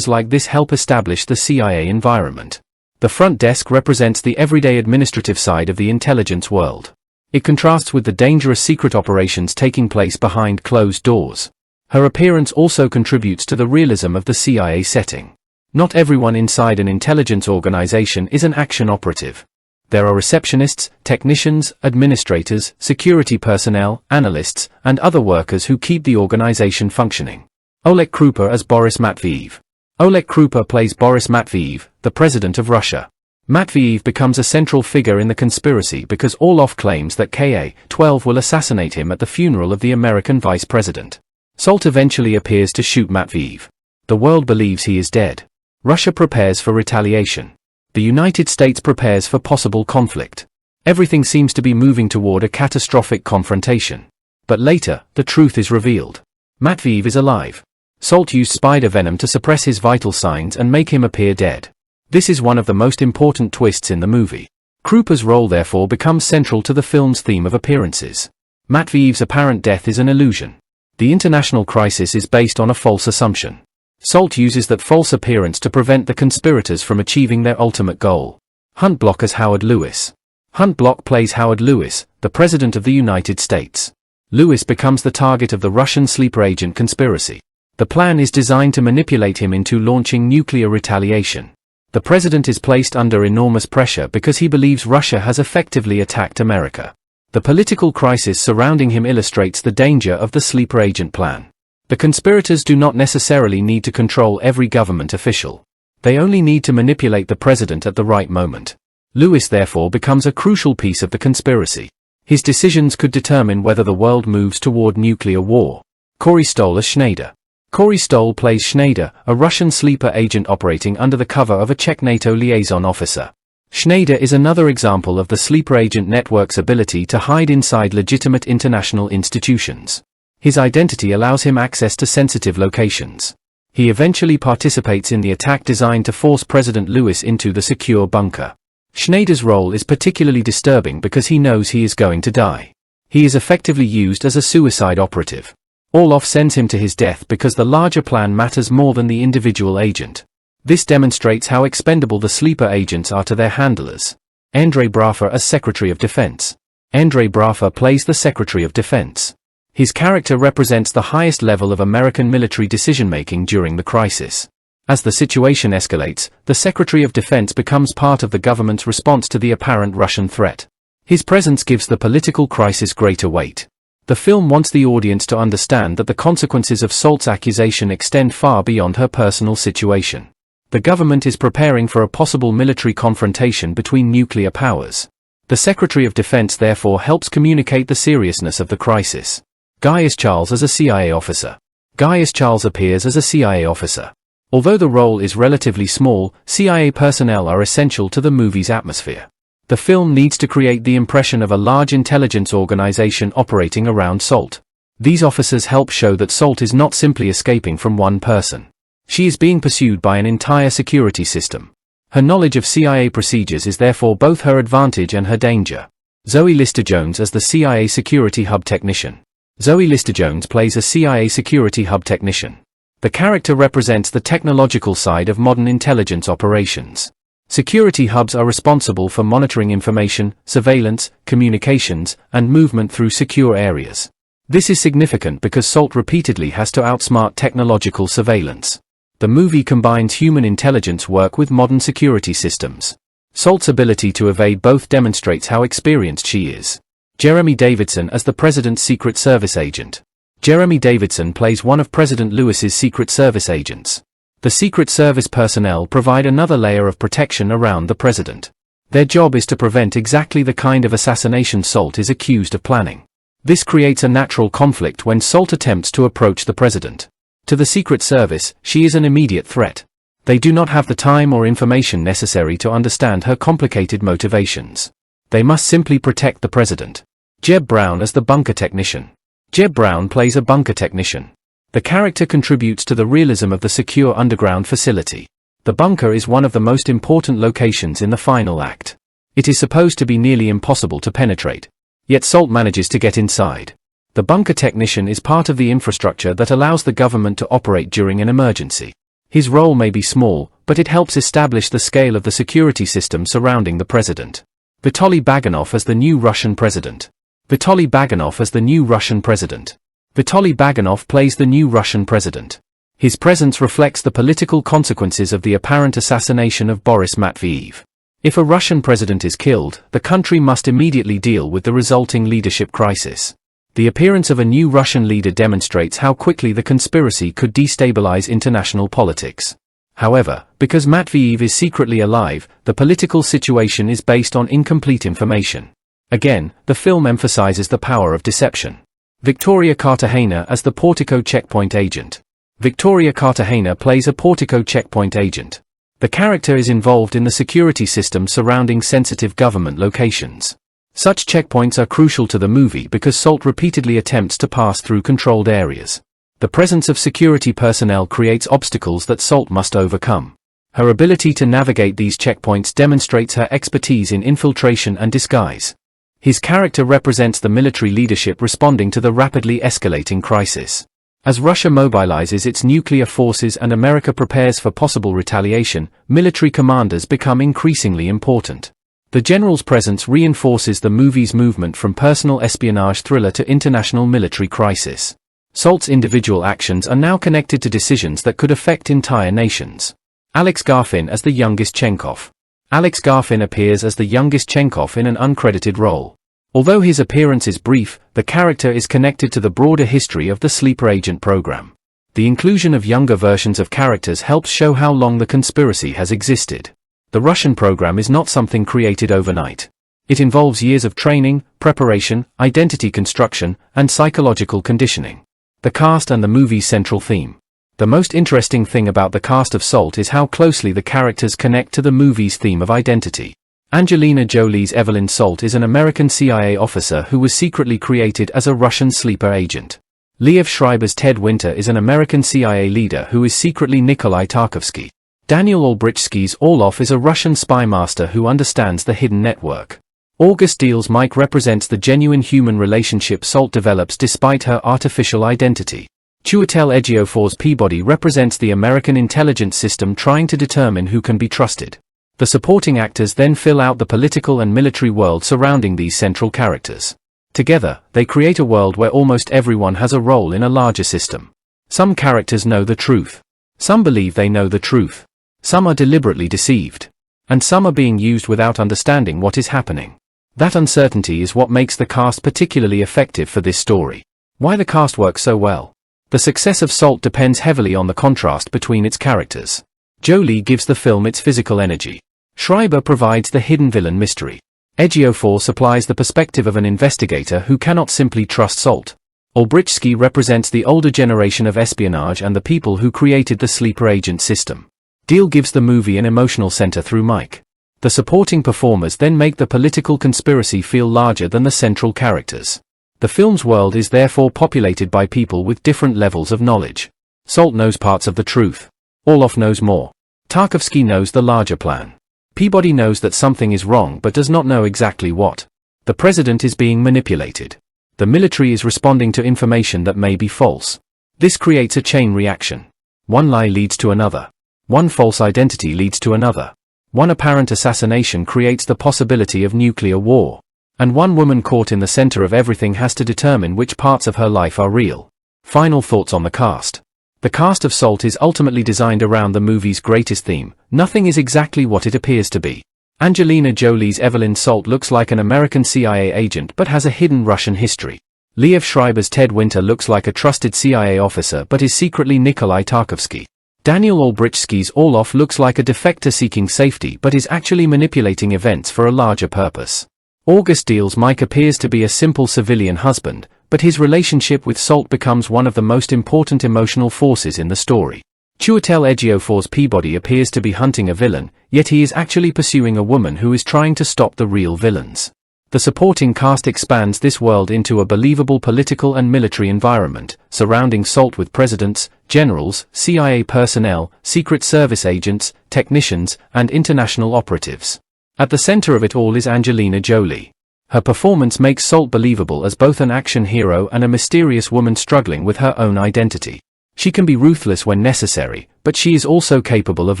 like this help establish the CIA environment. The front desk represents the everyday administrative side of the intelligence world. It contrasts with the dangerous secret operations taking place behind closed doors. Her appearance also contributes to the realism of the CIA setting. Not everyone inside an intelligence organization is an action operative. There are receptionists, technicians, administrators, security personnel, analysts, and other workers who keep the organization functioning. Oleg Krupa as Boris Matviev. Oleg Krupa plays Boris Matviev, the president of Russia. Matviev becomes a central figure in the conspiracy because Orloff claims that Ka-12 will assassinate him at the funeral of the American vice president. Salt eventually appears to shoot Matviev. The world believes he is dead. Russia prepares for retaliation. The United States prepares for possible conflict. Everything seems to be moving toward a catastrophic confrontation. But later, the truth is revealed. Matviev is alive. Salt used spider venom to suppress his vital signs and make him appear dead. This is one of the most important twists in the movie. Krupa's role therefore becomes central to the film's theme of appearances. Matviev's apparent death is an illusion. The international crisis is based on a false assumption. Salt uses that false appearance to prevent the conspirators from achieving their ultimate goal. Hunt Block as Howard Lewis. Hunt Block plays Howard Lewis, the President of the United States. Lewis becomes the target of the Russian sleeper agent conspiracy. The plan is designed to manipulate him into launching nuclear retaliation. The President is placed under enormous pressure because he believes Russia has effectively attacked America. The political crisis surrounding him illustrates the danger of the sleeper agent plan. The conspirators do not necessarily need to control every government official. They only need to manipulate the president at the right moment. Lewis therefore becomes a crucial piece of the conspiracy. His decisions could determine whether the world moves toward nuclear war. Corey Stoll as Schneider. Corey Stoll plays Schneider, a Russian sleeper agent operating under the cover of a Czech NATO liaison officer. Schneider is another example of the sleeper agent network's ability to hide inside legitimate international institutions. His identity allows him access to sensitive locations. He eventually participates in the attack designed to force President Lewis into the secure bunker. Schneider's role is particularly disturbing because he knows he is going to die. He is effectively used as a suicide operative. Orloff sends him to his death because the larger plan matters more than the individual agent. This demonstrates how expendable the sleeper agents are to their handlers. Andrei Brafa as Secretary of Defense. Andrei Brafa plays the Secretary of Defense. His character represents the highest level of American military decision-making during the crisis. As the situation escalates, the Secretary of Defense becomes part of the government's response to the apparent Russian threat. His presence gives the political crisis greater weight. The film wants the audience to understand that the consequences of Salt's accusation extend far beyond her personal situation. The government is preparing for a possible military confrontation between nuclear powers. The Secretary of Defense therefore helps communicate the seriousness of the crisis. Gaius Charles as a CIA officer. Gaius Charles appears as a CIA officer. Although the role is relatively small, CIA personnel are essential to the movie's atmosphere. The film needs to create the impression of a large intelligence organization operating around Salt. These officers help show that Salt is not simply escaping from one person. She is being pursued by an entire security system. Her knowledge of CIA procedures is therefore both her advantage and her danger. Zoe Lister-Jones as the CIA Security Hub Technician. Zoe Lister-Jones plays a CIA Security Hub Technician. The character represents the technological side of modern intelligence operations. Security hubs are responsible for monitoring information, surveillance, communications, and movement through secure areas. This is significant because Salt repeatedly has to outsmart technological surveillance. The movie combines human intelligence work with modern security systems. Salt's ability to evade both demonstrates how experienced she is. Jeremy Davidson as the President's Secret Service agent. Jeremy Davidson plays one of President Lewis's Secret Service agents. The Secret Service personnel provide another layer of protection around the President. Their job is to prevent exactly the kind of assassination Salt is accused of planning. This creates a natural conflict when Salt attempts to approach the President. To the Secret Service, she is an immediate threat. They do not have the time or information necessary to understand her complicated motivations. They must simply protect the President. Jeb Brown as the bunker technician. Jeb Brown plays a bunker technician. The character contributes to the realism of the secure underground facility. The bunker is one of the most important locations in the final act. It is supposed to be nearly impossible to penetrate. Yet Salt manages to get inside. The bunker technician is part of the infrastructure that allows the government to operate during an emergency. His role may be small, but it helps establish the scale of the security system surrounding the President. Vitaly Baganov as the new Russian President. Vitaly Baganov as the new Russian President. Vitaly Baganov plays the new Russian President. His presence reflects the political consequences of the apparent assassination of Boris Matveev. If a Russian president is killed, the country must immediately deal with the resulting leadership crisis. The appearance of a new Russian leader demonstrates how quickly the conspiracy could destabilize international politics. However, because Matveev is secretly alive, the political situation is based on incomplete information. Again, the film emphasizes the power of deception. Victoria Cartagena as the Portico checkpoint agent. Victoria Cartagena plays a Portico checkpoint agent. The character is involved in the security system surrounding sensitive government locations. Such checkpoints are crucial to the movie because Salt repeatedly attempts to pass through controlled areas. The presence of security personnel creates obstacles that Salt must overcome. Her ability to navigate these checkpoints demonstrates her expertise in infiltration and disguise. His character represents the military leadership responding to the rapidly escalating crisis. As Russia mobilizes its nuclear forces and America prepares for possible retaliation, military commanders become increasingly important. The general's presence reinforces the movie's movement from personal espionage thriller to international military crisis. Salt's individual actions are now connected to decisions that could affect entire nations. Alex Garfin as the youngest Chenkov. Alex Garfin appears as the youngest Chenkov in an uncredited role. Although his appearance is brief, the character is connected to the broader history of the sleeper agent program. The inclusion of younger versions of characters helps show how long the conspiracy has existed. The Russian program is not something created overnight. It involves years of training, preparation, identity construction, and psychological conditioning. The cast and the movie's central theme. The most interesting thing about the cast of Salt is how closely the characters connect to the movie's theme of identity. Angelina Jolie's Evelyn Salt is an American CIA officer who was secretly created as a Russian sleeper agent. Liev Schreiber's Ted Winter is an American CIA leader who is secretly Nikolai Tarkovsky. Daniel Olbrychsky's Orlov is a Russian spy master who understands the hidden network. August Deal's Mike represents the genuine human relationship Salt develops despite her artificial identity. Chiwetel Ejiofor's Peabody represents the American intelligence system trying to determine who can be trusted. The supporting actors then fill out the political and military world surrounding these central characters. Together, they create a world where almost everyone has a role in a larger system. Some characters know the truth. Some believe they know the truth. Some are deliberately deceived. And some are being used without understanding what is happening. That uncertainty is what makes the cast particularly effective for this story. Why the cast works so well? The success of Salt depends heavily on the contrast between its characters. Jolie gives the film its physical energy. Schreiber provides the hidden villain mystery. Ejiofor supplies the perspective of an investigator who cannot simply trust Salt. Olbrychski represents the older generation of espionage and the people who created the sleeper agent system. Deal gives the movie an emotional center through Mike. The supporting performers then make the political conspiracy feel larger than the central characters. The film's world is therefore populated by people with different levels of knowledge. Salt knows parts of the truth. Orloff knows more. Tarkovsky knows the larger plan. Peabody knows that something is wrong but does not know exactly what. The president is being manipulated. The military is responding to information that may be false. This creates a chain reaction. One lie leads to another. One false identity leads to another. One apparent assassination creates the possibility of nuclear war. And one woman caught in the center of everything has to determine which parts of her life are real. Final thoughts on the cast. The cast of Salt is ultimately designed around the movie's greatest theme: nothing is exactly what it appears to be. Angelina Jolie's Evelyn Salt looks like an American CIA agent but has a hidden Russian history. Liev Schreiber's Ted Winter looks like a trusted CIA officer but is secretly Nikolai Tarkovsky. Daniel Olbrychski's Orloff looks like a defector seeking safety but is actually manipulating events for a larger purpose. August Deal's Mike appears to be a simple civilian husband, but his relationship with Salt becomes one of the most important emotional forces in the story. Chiwetel Ejiofor's Peabody appears to be hunting a villain, yet he is actually pursuing a woman who is trying to stop the real villains. The supporting cast expands this world into a believable political and military environment, surrounding Salt with presidents, generals, CIA personnel, Secret Service agents, technicians, and international operatives. At the center of it all is Angelina Jolie. Her performance makes Salt believable as both an action hero and a mysterious woman struggling with her own identity. She can be ruthless when necessary, but she is also capable of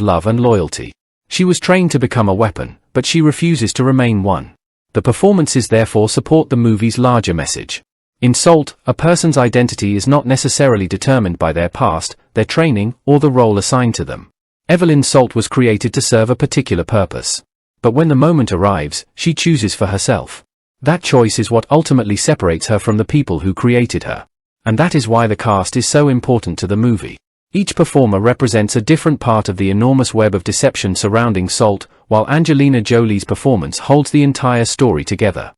love and loyalty. She was trained to become a weapon, but she refuses to remain one. The performances therefore support the movie's larger message. In Salt, a person's identity is not necessarily determined by their past, their training, or the role assigned to them. Evelyn Salt was created to serve a particular purpose. But when the moment arrives, she chooses for herself. That choice is what ultimately separates her from the people who created her. And that is why the cast is so important to the movie. Each performer represents a different part of the enormous web of deception surrounding Salt, while Angelina Jolie's performance holds the entire story together.